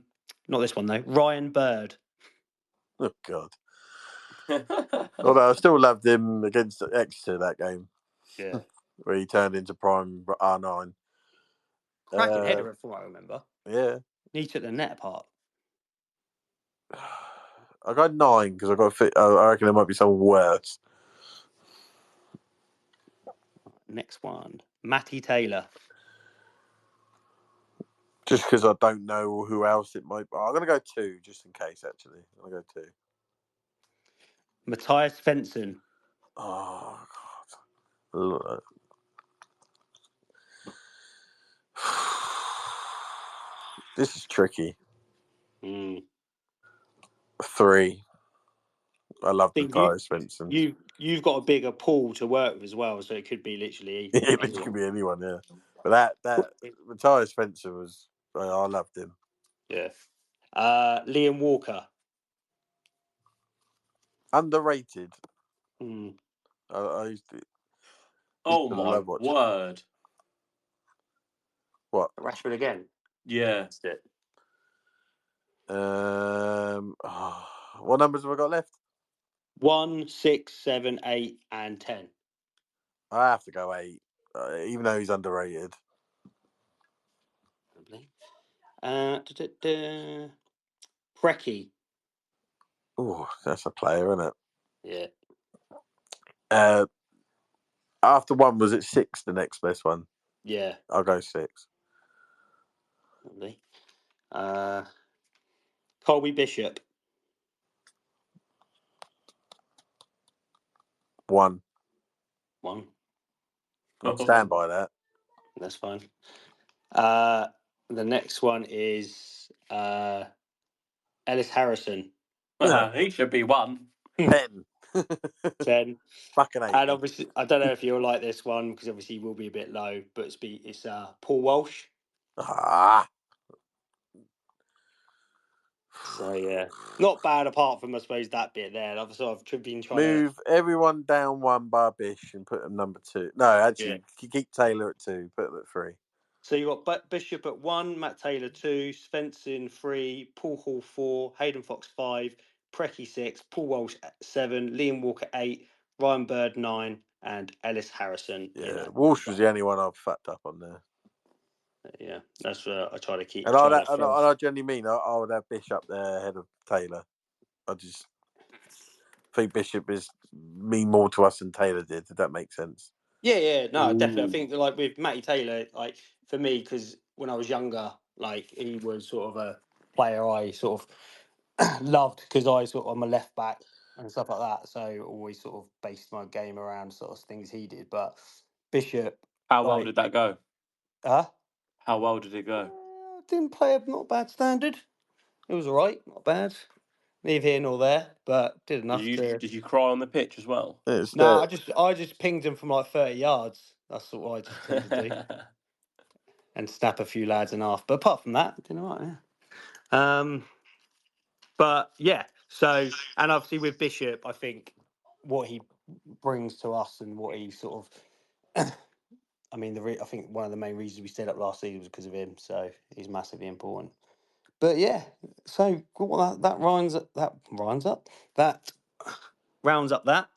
this one, though. Ryan Bird. Oh, God. Although I still loved him against Exeter that game. Yeah. Where he turned into prime R9. Cracking header, from what I remember. Yeah. He took the net apart. I got 9 because I reckon there might be someone worse. Next one, Matty Taylor. Just because I don't know who else it might be. I'm going to go 2 just in case, actually. I'm going to go 2. Matthias Svensson. Oh, God. This is tricky. 3. I love Matthias Svensson. You've got a bigger pool to work with as well, so it could be literally It could be anyone, yeah. But that Matthias Svensson was, I loved him. Yeah. Liam Walker. Underrated. I used to. Oh my word! What? Rashford again? Yeah. That's it. What numbers have I got left? 1, 6, 7, 8, and 10. I have to go 8, even though he's underrated. Preki. Oh, that's a player, isn't it? Yeah. After 1, was it 6? The next best one. Yeah. I'll go 6. Lovely. Colby Bishop. 1. 1. I'll stand by that. That's fine. The next one is Ellis Harrison. He should be 1. 10. 10. Fucking 8. And obviously, I don't know if you'll like this one because obviously will be a bit low, but it's Paul Walsh. Ah. So yeah, not bad apart from I suppose that bit there. I've been trying Move everyone down 1 bar Bish and put them number 2. No, actually, keep Taylor at 2. Put them at 3. So you got Bishop at 1, Matt Taylor 2, Svensson 3, Paul Hall 4, Hayden Fox 5, Preki 6, Paul Walsh 7, Liam Walker 8, Ryan Bird 9, and Ellis Harrison. Yeah, Walsh was the only one I've fucked up on there. Yeah, that's what I try to keep. And I genuinely mean I would have Bishop there ahead of Taylor. I just think Bishop mean more to us than Taylor did. If that makes sense. Yeah, no, definitely. I think like with Matty Taylor, like for me, because when I was younger, like he was sort of a player I sort of loved because I'm a left back and stuff like that. So always sort of based my game around sort of things he did. But Bishop, How well did that go? Huh? How well did it go? Didn't play a not bad standard. It was all right, not bad. Neither here nor there, but did enough Did you cry on the pitch as well? No, I just pinged him from like 30 yards. That's what I just tend to do. And snap a few lads in half. But apart from that, did all right, yeah. But yeah, so and obviously with Bishop, I think what he brings to us and what he sort of I mean, I think one of the main reasons we stayed up last season was because of him, so he's massively important. But yeah, so that rounds up that.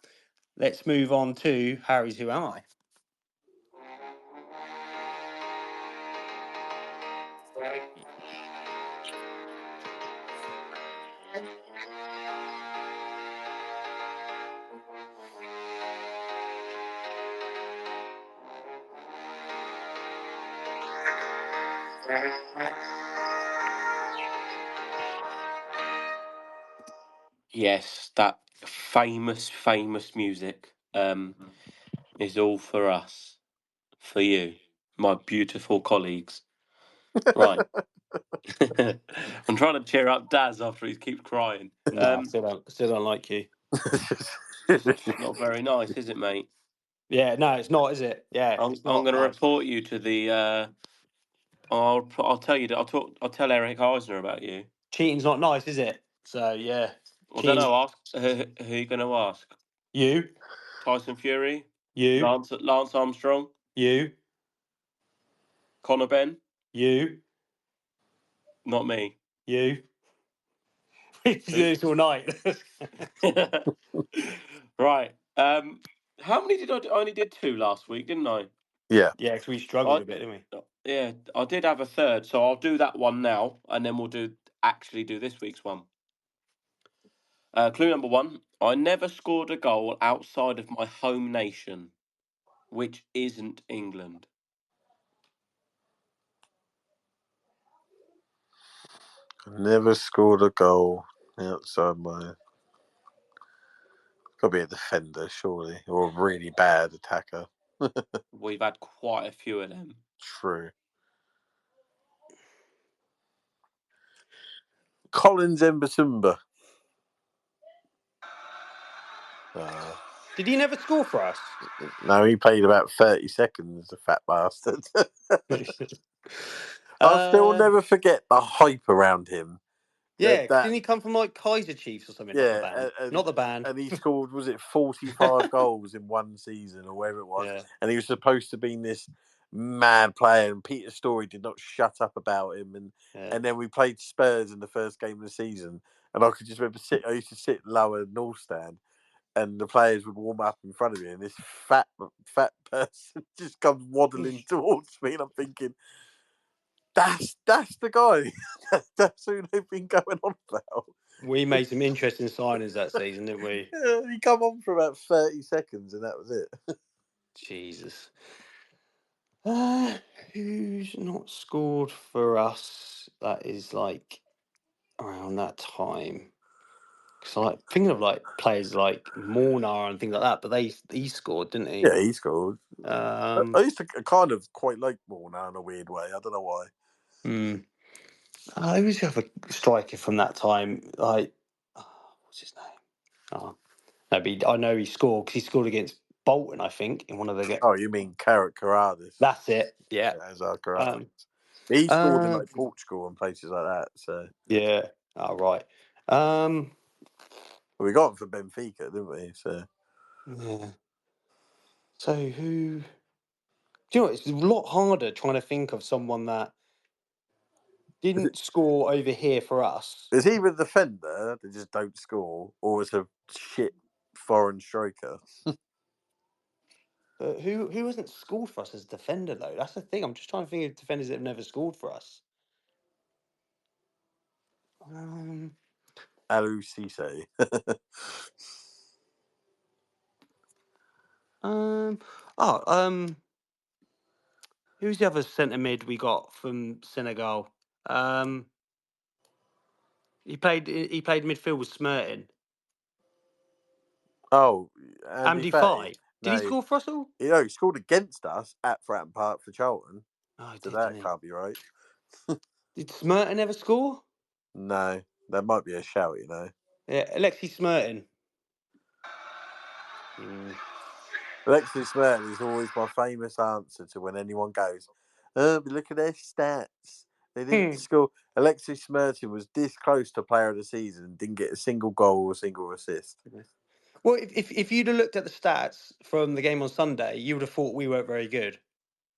Let's move on to Harry's Who Am I? Yes, that famous music is all for us, for you, my beautiful colleagues. Right. I'm trying to cheer up Daz after he keeps crying. No, still don't like you. Not very nice, is it, mate? Yeah, no, it's not, is it? Yeah, I'm going to report you to the. I'll tell you that I'll tell Eric Eisner about you. Cheating's not nice, is it? So yeah. I don't know. Ask who you going to ask. You. Tyson Fury. You. Lance Armstrong. You. Conor Benn. You. Not me. You. We do this all night. Right. How many did I only did 2 last week, didn't I? Yeah. Yeah, because we struggled a bit, didn't we? Yeah, I did have a third, so I'll do that one now, and then we'll actually do this week's one. Clue number 1: I never scored a goal outside of my home nation, which isn't England. Never scored a goal outside my. Got to be a defender, surely, or a really bad attacker. We've had quite a few of them. True. Collins Mbasumba. Did he never score for us? No, he played about 30 seconds, the fat bastard. I'll still never forget the hype around him. Yeah, didn't he come from like Kaiser Chiefs or something? Yeah, not the band. Not the band. And he scored, was it 45 goals in one season or whatever it was? Yeah. And he was supposed to be this mad player, and Peter Storey did not shut up about him. And then we played Spurs in the first game of the season, and I could just remember I used to sit lower North Stand, and the players would warm up in front of me, and this fat person just comes waddling towards me, and I'm thinking, that's the guy. That's who they've been going on about. We made some interesting signings that season, didn't we? Yeah, he come on for about 30 seconds, and that was it. Jesus. Who's not scored for us? That is like around that time. Because I like thinking of like players like Mornar and things like that, but he scored, didn't he? Yeah, he scored. I Um, used to kind of quite like Warner in a weird way. I don't know why. who's the other striker from that time? Like, what's his name? Oh, no, but I know he scored because he scored against Bolton, I think, in one of the games. Oh, you mean Carradis? That's it. Yeah. Azar Carradis. He scored in like Um, Portugal and places like that. So yeah. Oh, right. Um, we got him for Benfica, didn't we? So yeah. So who? Do you know what? It's a lot harder trying to think of someone that didn't score over here for us. it's either a defender that just don't score, or it's a shit foreign striker. But who hasn't scored for us as a defender though? That's the thing. I'm just trying to think of defenders that have never scored for us. Alou Cisse. Who's the other centre mid we got from Senegal? He played midfield with Smertin. Oh, Andy Amdi Fay. Faye. Did he No, score for us all? he scored against us at Fratton Park for Charlton. Oh, he So did, that didn't he? can't be right. Did Smertin ever score? No, that might be a shout, Yeah, Alexi Smertin. Alexis Smerton is always my famous answer to when anyone goes, but look at their stats. They didn't score. Alexis Smerton was this close to player of the season and didn't get a single goal or a single assist. Well, if you'd have looked at the stats from the game on Sunday, you would have thought we weren't very good.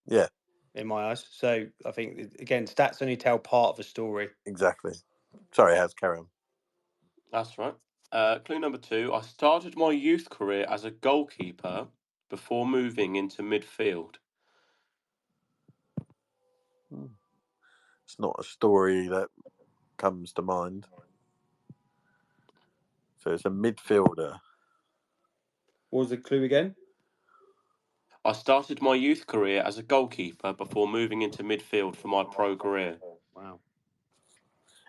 Yeah. In my eyes. So I think, again, stats only tell part of a story. Exactly. Sorry, Haz, carry on. That's right. Clue number 2. I started my youth career as a goalkeeper before moving into midfield. It's not a story that comes to mind. So it's a midfielder. What was the clue again? I started my youth career as a goalkeeper before moving into midfield for my pro career. Wow.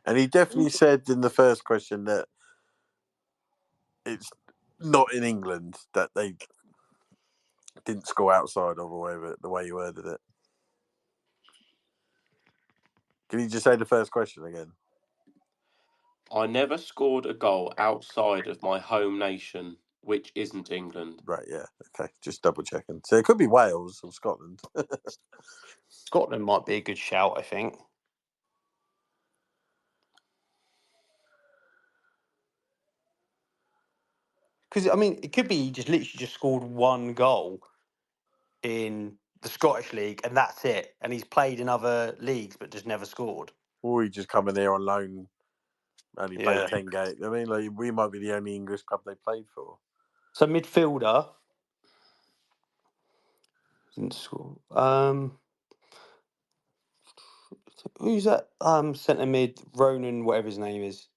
And he definitely said in the first question that it's not in England, that they didn't score outside of, or whatever, the way you worded it. Can you just say the first question again? I never scored a goal outside of my home nation, which isn't England. Right, yeah. Okay, just double checking. So it could be Wales or Scotland. Scotland might be a good shout, I think. Because, I mean, it could be he just literally just scored one goal in the Scottish League and that's it. And he's played in other leagues but just never scored. Or he just come in there on loan, only played Yeah. 10 games. I mean, like, we might be the only English club they played for. So midfielder. Didn't score. Who's that centre mid? Ronan, whatever his name is.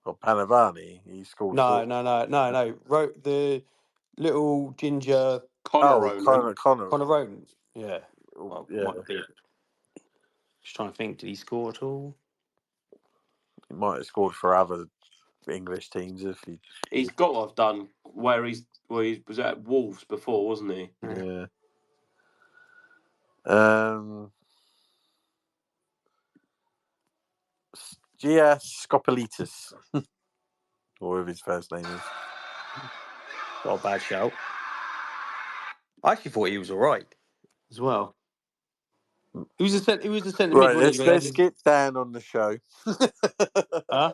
Well, Panavani, he scored No. The little ginger Connor Ronan. Connor. Ronan. Yeah. Well, Yeah, might be. Just trying to think. Did he score at all? he might have scored for other English teams if he. He's got to have done where he was at Wolves before, wasn't he? Yeah. Gias Skopelitis, or whatever his first name is. Not a bad shout. I actually thought he was all right as well. Who was the centre Right, mid? let's get Dan on the show. Huh?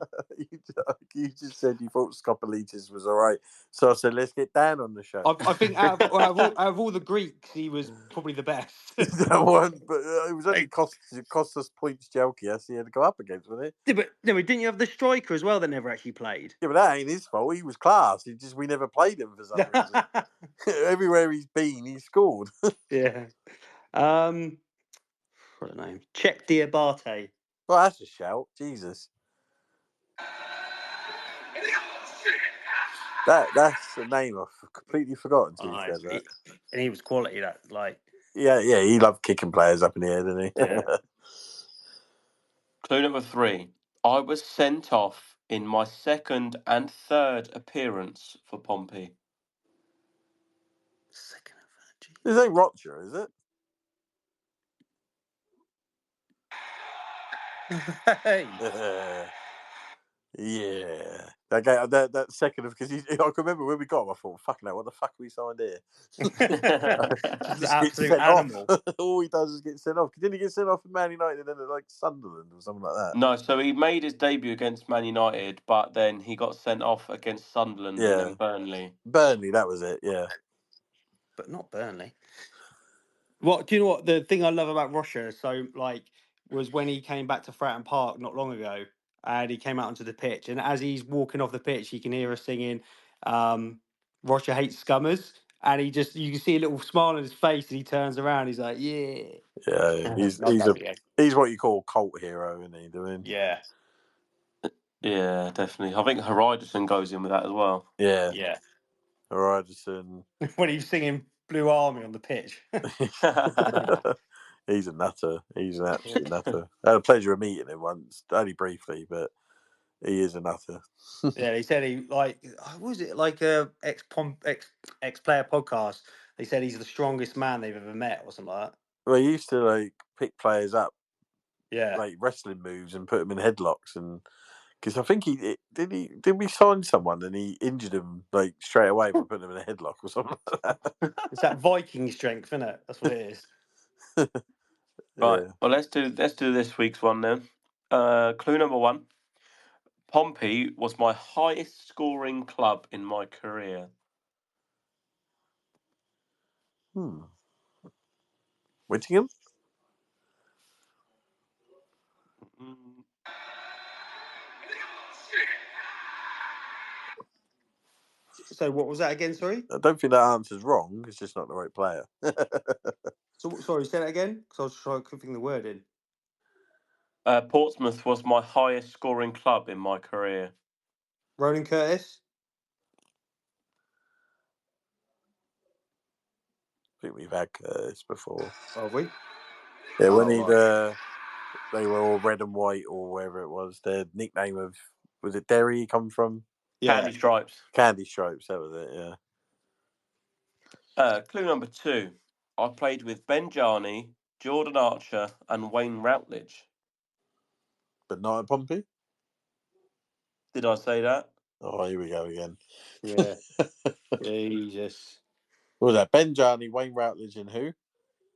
You just said you thought Skopelitis was all right, so I said let's get Dan on the show. I think out of all the Greeks, he was probably the best. That one, but it was only cost us points, Jelkias. He had to go up against, wasn't it? Yeah, but no, didn't you have the striker as well that never actually played? Yeah, but that ain't his fault. He was class. We never played him for some reason. Everywhere he's been, he scored. Yeah. What a name. Czech Diabate. Well, that's a shout. Jesus. That's the name I've completely forgotten. To be fair, that. And he was quality. That like Yeah, he loved kicking players up in the air, didn't he? Yeah. Clue number 3. I was sent off in my second and third appearance for Pompey. Second and third. This ain't Roger, is it? Hey. Yeah. That second of because I can remember when we got him, I thought, fucking hell, what the fuck have we signed here? Just an Just get absolute sent animal. off. All he does is get sent off. Didn't he get sent off in Man United and then at like Sunderland or something like that? No, so he made his debut against Man United, but then he got sent off against Sunderland and then Burnley. Burnley, that was it, yeah. But not Burnley. What do you know? What the thing I love about Rocha was when he came back to Fratton Park not long ago, and he came out onto the pitch, and as he's walking off the pitch, you can hear us singing, "Rocha hates scummers," and you can see a little smile on his face, and he turns around, he's like, "Yeah, Yeah, he's Love that video. he's what you call a cult hero, isn't he? Doing yeah, Yeah, definitely. I think Hariderson goes in with that as well. yeah, yeah." Hariderson. When he was singing Blue Army on the pitch. He's a nutter. He's an absolute nutter. I had the pleasure of meeting him once, only briefly, but he is a nutter. Yeah, he said he what was it like a ex player podcast? They said he's the strongest man they've ever met, or something like that. Well, he used to like pick players up, Yeah, like wrestling moves, and put them in headlocks, and because I think did we sign someone and he injured him like straight away by putting him in a headlock or something like that. it's that Viking strength, isn't it? That's what it is. Right. Yeah. Well, let's do this week's one then. Clue number 1. Pompey was my highest scoring club in my career. Whittingham? Mm, So what was that again? Sorry. I don't think that answer's wrong. It's just not the right player. So sorry, say that again, because I was trying to think the word in. Portsmouth was my highest scoring club in my career. Ronan Curtis. I think we've had Curtis before. Are we? Yeah, when right. they were all red and white or wherever it was. Their nickname was it Derry come from? Yeah. Candy Stripes. Candy Stripes, that was it, yeah. Clue number 2. I played with Ben Jarney, Jordan Archer, and Wayne Routledge. But not at Pompey? Did I say that? Oh, here we go again. Yeah. Jesus. What was that? Ben Jarney, Wayne Routledge, and who?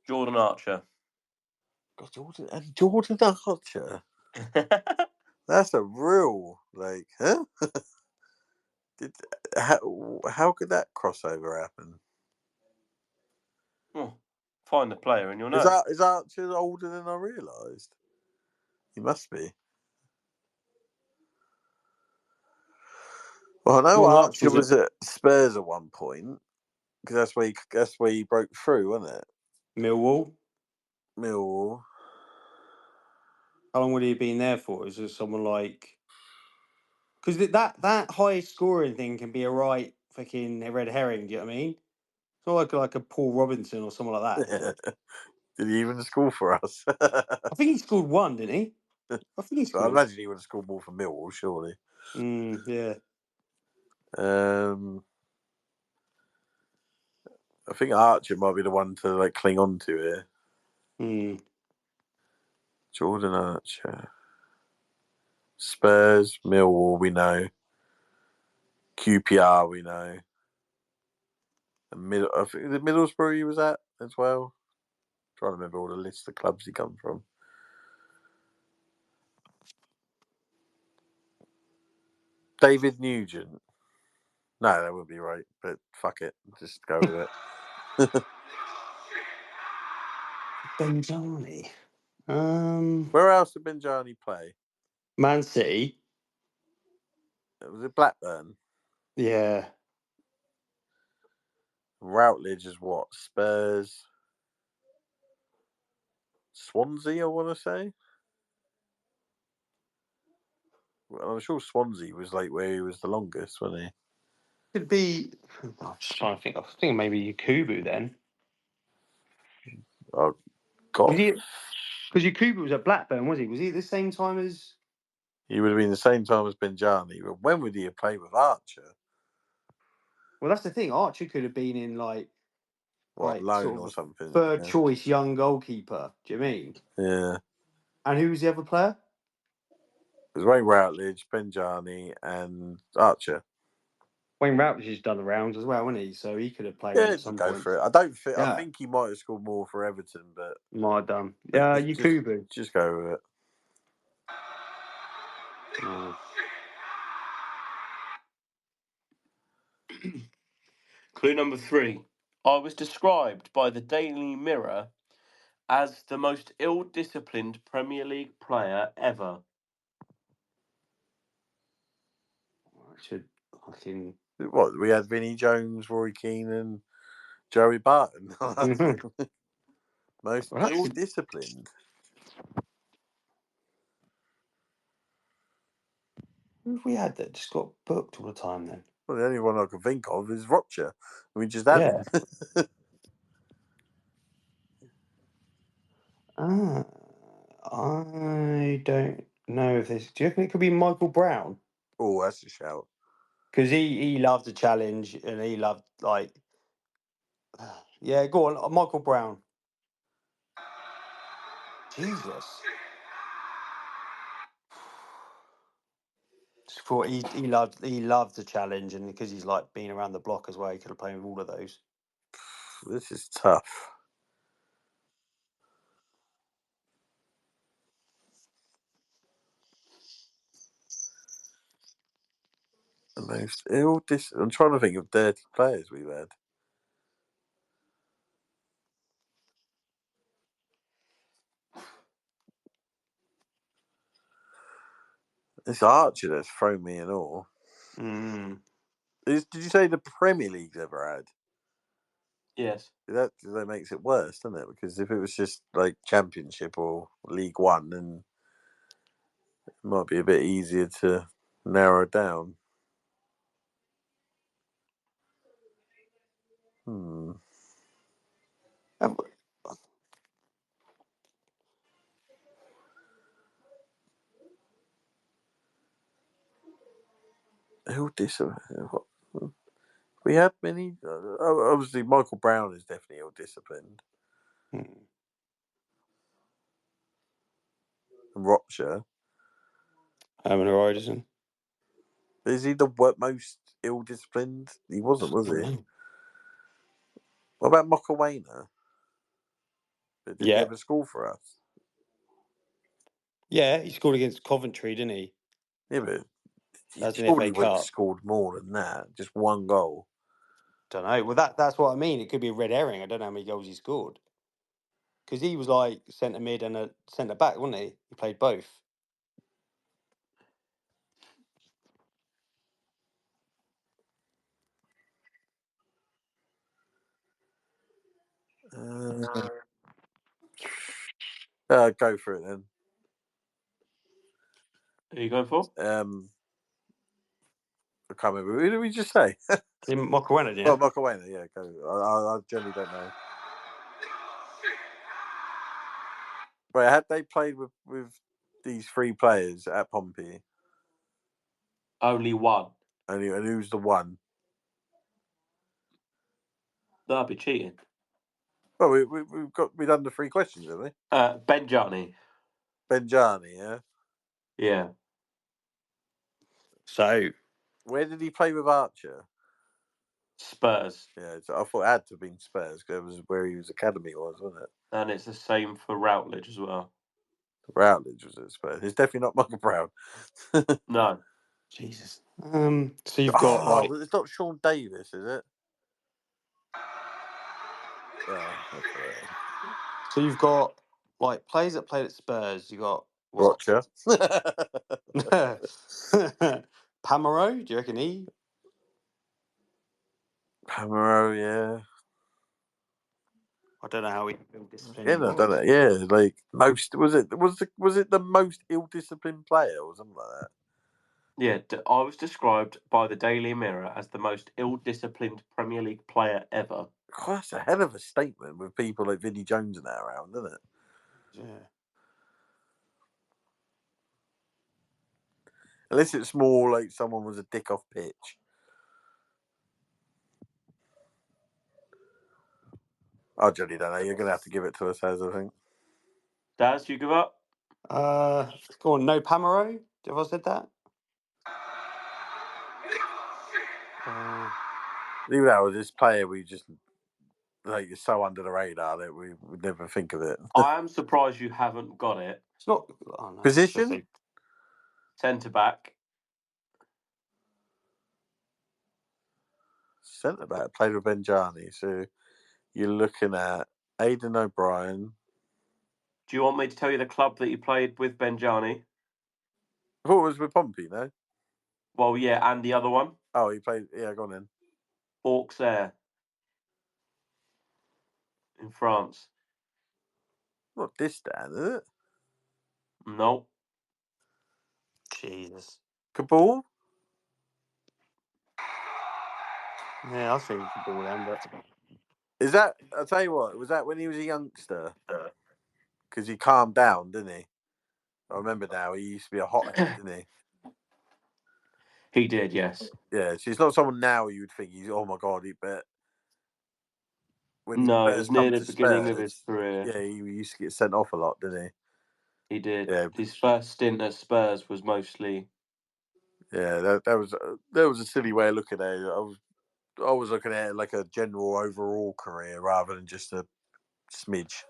Jordan Archer. God, Jordan Archer. That's a real huh? How could that crossover happen? Oh, find the player and you'll know. Is Archer older than I realised? He must be. Well, I know Jordan Archer Archer's was at Spurs at one point because that's where he broke through, wasn't it? Millwall. Millwall. How long would he have been there for? Is there someone like? Because that highest scoring thing can be a right fucking red herring. Do you know what I mean? It's not like a Paul Robinson or someone like that. Did he even score for us? I think he scored one, didn't he? I think he I scored. imagine he would have scored more for Millwall, surely. Yeah. I think Archer might be the one to cling on to here. Jordan Archer. Spurs, Millwall, we know. QPR, we know. I think the Middlesbrough he was at as well. I'm trying to remember all the lists of clubs he come from. David Nugent. No, that would be right, but fuck it. Just go with it. Benjani. Where else did Benjani play? Man City. Was it Blackburn? Yeah. Routledge is what? Spurs? Swansea, I want to say. Well, I'm sure Swansea was where he was the longest, wasn't he? Could be. I'm just trying to think. I was thinking maybe Yakubu then. Oh, God. Because Yakubu was at Blackburn, was he? Was he at the same time as... He would have been the same time as Benjani, but when would he have played with Archer? Well, that's the thing. Archer could have been in, like Loan sort or of something? third Yeah. choice young goalkeeper. Do you mean? Yeah. And who was the other player? It was Wayne Routledge, Benjani, and Archer. Wayne Routledge has done the rounds as well, hasn't he? So he could have played Yeah, at some go point. for it. I don't think. Yeah. I think he might have scored more for Everton, but Might have done. Yeah, Yakubu. Just go with it. Clue number 3. I was described by the Daily Mirror as the most ill-disciplined Premier League player ever. I should fucking... What, we had Vinnie Jones, Roy Keane, and Joey Barton. Most ill-disciplined. Who have we had that just got booked all the time then? Well, the only one I can think of is Rocher. We just had him. I don't know if this... Do you reckon it could be Michael Brown? Oh, that's a shout. Because he loved the challenge and he loved, like... Yeah, go on, Michael Brown. Jesus. Just thought he loved the challenge, and because he's like been around the block as well, he could have played with all of those. This is tough. The most I'm trying to think of dirty players we've had. It's Archer that's thrown me in awe. Did you say the Premier League's ever had? Yes. That makes it worse, doesn't it? Because if it was just like Championship or League One, then it might be a bit easier to narrow down. We had many. Obviously, Michael Brown is definitely ill-disciplined. And Rocher. Eamon Horizon. Is he the most ill-disciplined? He wasn't, was he? What about Mokawana? Did he ever score for us? Yeah, he scored against Coventry, didn't he? Yeah, but That's in the surely FA would have Cup. scored more than that. Just one goal. Don't know. Well, that's what I mean. It could be a red herring. I don't know how many goals he scored. Because he was like centre mid and a centre back, wasn't he? He played both. Go for it then. Who are you going for? I can't remember. Who did we just say? Mokawana, yeah. Oh, Mokawana, yeah, go. I generally don't know. Wait, had they played with these 3 players at Pompey? Only one. And who's the one? That'd be cheating. Well, we've done the 3 questions, haven't we? Benjani. Benjani, yeah. Yeah. So, where did he play with Archer? Spurs. Yeah, so I thought it had to have been Spurs because it was where his academy was, wasn't it? And it's the same for Routledge as well. Routledge was at Spurs. It's definitely not Michael Brown. No. Jesus. So you've got it's not Sean Davis, is it? That's right. So you've got like players that played at Spurs. You got what? Rocher. Pomereux, do you reckon he? Pomereux, yeah. I don't know how he disciplined. Yeah, I don't know. Yeah, like most was it the most ill-disciplined player or something like that? Yeah, I was described by the Daily Mirror as the most ill-disciplined Premier League player ever. God, that's a hell of a statement with people like Vinnie Jones and that around, isn't it? Yeah. Unless it's more like someone was a dick off pitch. I generally don't know. You're going to have to give it to us, as I think. Daz, you give up? Go on, no Pamero. Have I said that? Even though this player, we just like you're so under the radar that we would never think of it. I am surprised you haven't got it. It's not. Oh, no, Position? Centre back. Centre back played with Benjani, so you're looking at Aidan O'Brien. Do you want me to tell you the club that he played with, Benjani? I thought it was with Pompey, no? Well, yeah, and the other one? Oh, he played. Yeah, go on then. Auxerre. In France. Not this Dan, is it? No. Jesus. Kabul? Yeah, I was thinking Kabul then, but Is that? I'll tell you what. Was that when he was a youngster? Because he calmed down, didn't he? I remember now. He used to be a hothead, didn't he? He did, yes. Yeah, so he's not someone now you would think he's. Oh my god, but when he No, it first was near come the to beginning Spurs, of his career. yeah, he used to get sent off a lot, didn't He did. Yeah. His first stint at Spurs was mostly. he? Yeah, that was a silly way of looking at it. I was looking at it like a general overall career rather than just a smidge.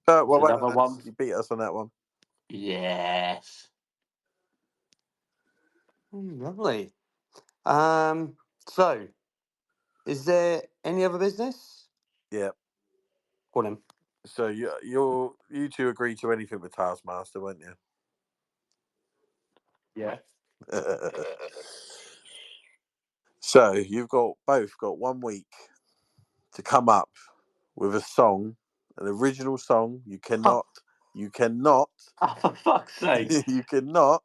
Well, Another one? you beat us on that one. Yes. lovely. So, is there any other business? Yeah. Go on then. So you two agreed to anything with Taskmaster, weren't you? Yeah. So you've both got 1 week to come up with a song, an original song. You cannot, Oh, for fuck's sake. you cannot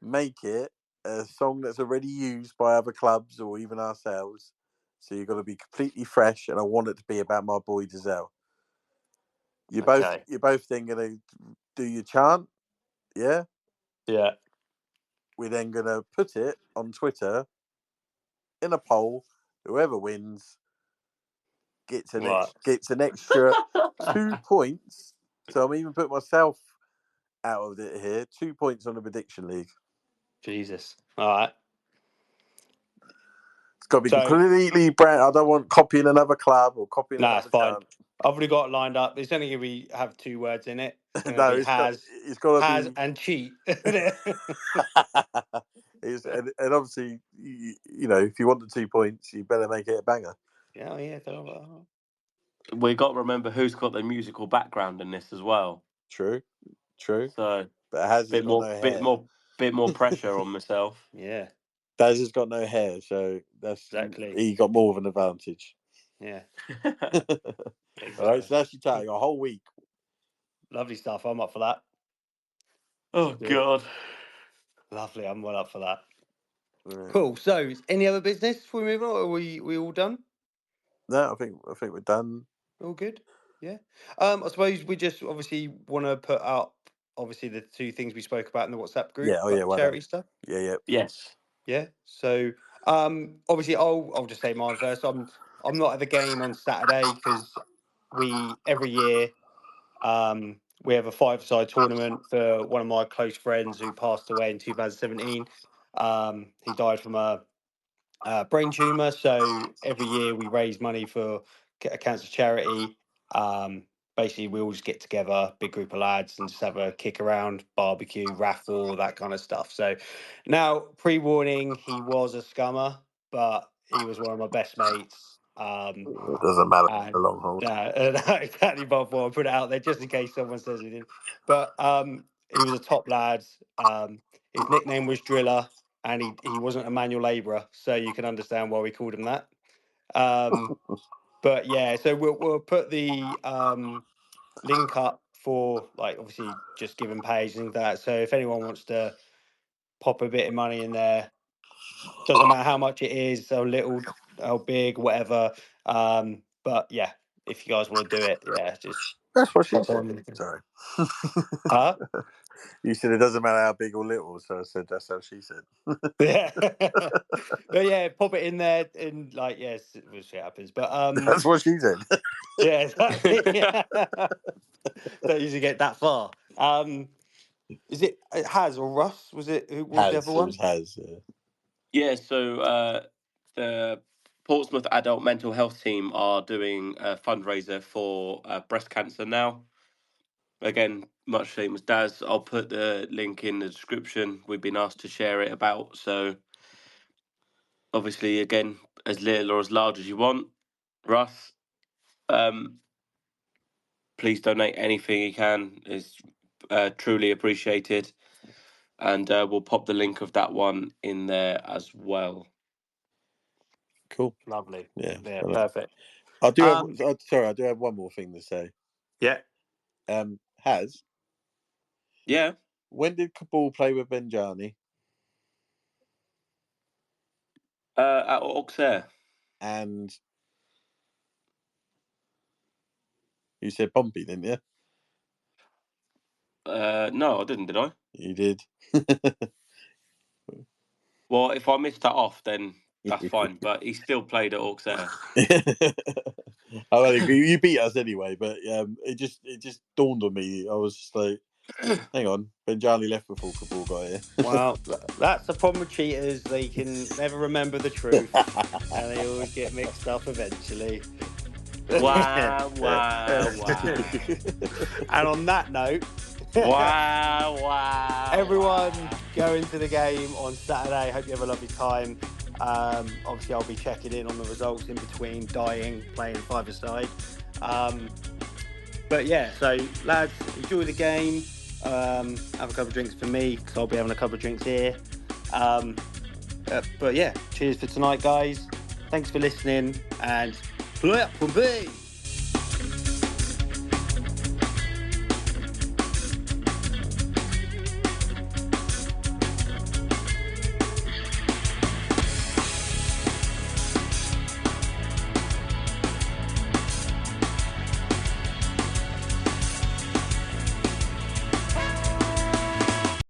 make it a song that's already used by other clubs or even ourselves. So you've got to be completely fresh, and I want it to be about my boy Dazelle. You're both then going to do your chant, yeah. Yeah. We're then going to put it on Twitter in a poll. Whoever wins gets an extra 2 points. So I'm even putting myself out of it here. 2 points on the prediction league. Jesus. All right. It's got to be completely brand. I don't want copying another club or copying Nah, it's another fine. I've already got it lined up. It's only going to have 2 words in it. It's going to No, be it's got to be and cheat. and obviously, you know, if you want the 2 points, you better make it a banger. Yeah. We got to remember who's got their musical background in this as well. True. So, but Has got no hair. Bit more pressure on myself. Yeah. Daz has got no hair, so Exactly. he got more of an advantage. Yeah. Exactly. All right, so that's your target, a whole week. Lovely stuff. I'm up for that. Oh God. Lovely. I'm well up for that. Right. Cool. So, any other business before we move on? Or are we all done? No, I think we're done. All good. Yeah. I suppose we just obviously want to put up obviously the 2 things we spoke about in the WhatsApp group. Yeah. Oh yeah. Charity stuff. Yeah. Yes. Yeah. So obviously I'll just say mine first. I'm not at the game on Saturday because every year we have a 5-side tournament for one of my close friends who passed away in 2017. He died from a brain tumor. So every year we raise money for a cancer charity. Basically, we all just get together, big group of lads, and just have a kick around, barbecue, raffle, that kind of stuff. So now, pre-warning, he was a scummer, but he was one of my best mates. It doesn't matter And, for a long hold. exactly, but I put it out there just in case someone says he didn't. But he was a top lad. His nickname was Driller, and he wasn't a manual labourer, so you can understand why we called him that. But yeah, so we'll put the link up for like obviously just giving page and that. So if anyone wants to pop a bit of money in there, doesn't matter how much it is, so little. how big, whatever. But yeah, if you guys want to do it, yeah, just That's what she pop said. on. Sorry. Huh? You said it doesn't matter how big or little, so I said that's how she said. Yeah. But yeah, pop it in there and like, yes, we'll see what happens. But That's what she said. yeah, exactly. Don't usually get that far. Is it Has or Russ? Was it? Who was the other one? Has. Yeah. Yeah, so the Portsmouth Adult Mental Health Team are doing a fundraiser for breast cancer now. Again, much same as Daz. I'll put the link in the description. We've been asked to share it about. So, obviously, again, as little or as large as you want. Russ, please donate anything you can. It's truly appreciated. And we'll pop the link of that one in there as well. Cool. Lovely. Yeah. Yeah, Well, perfect. I do have. Sorry, I do have one more thing to say. Yeah. Has Yeah. when did Cabal play with Benjani? At Auxerre. And you said Pompey, didn't you? No, I didn't, did I? You did. Well, if I missed that off, then that's fine. But he still played at Auxerre. Oh, well, you beat us anyway, but it just dawned on me. I was just like, hang on, Benjani left before Cabal got here. Well, that's the problem with cheaters. They can never remember the truth, and they always get mixed up eventually. Wow, wow, wow. And on that note, wow. everyone go into the game on Saturday. Hope you have a lovely time. Obviously, I'll be checking in on the results in between playing five-a-side. But yeah, so lads, enjoy the game. Have a couple of drinks for me because I'll be having a couple of drinks here. But yeah, cheers for tonight, guys. Thanks for listening and play up, Pompey!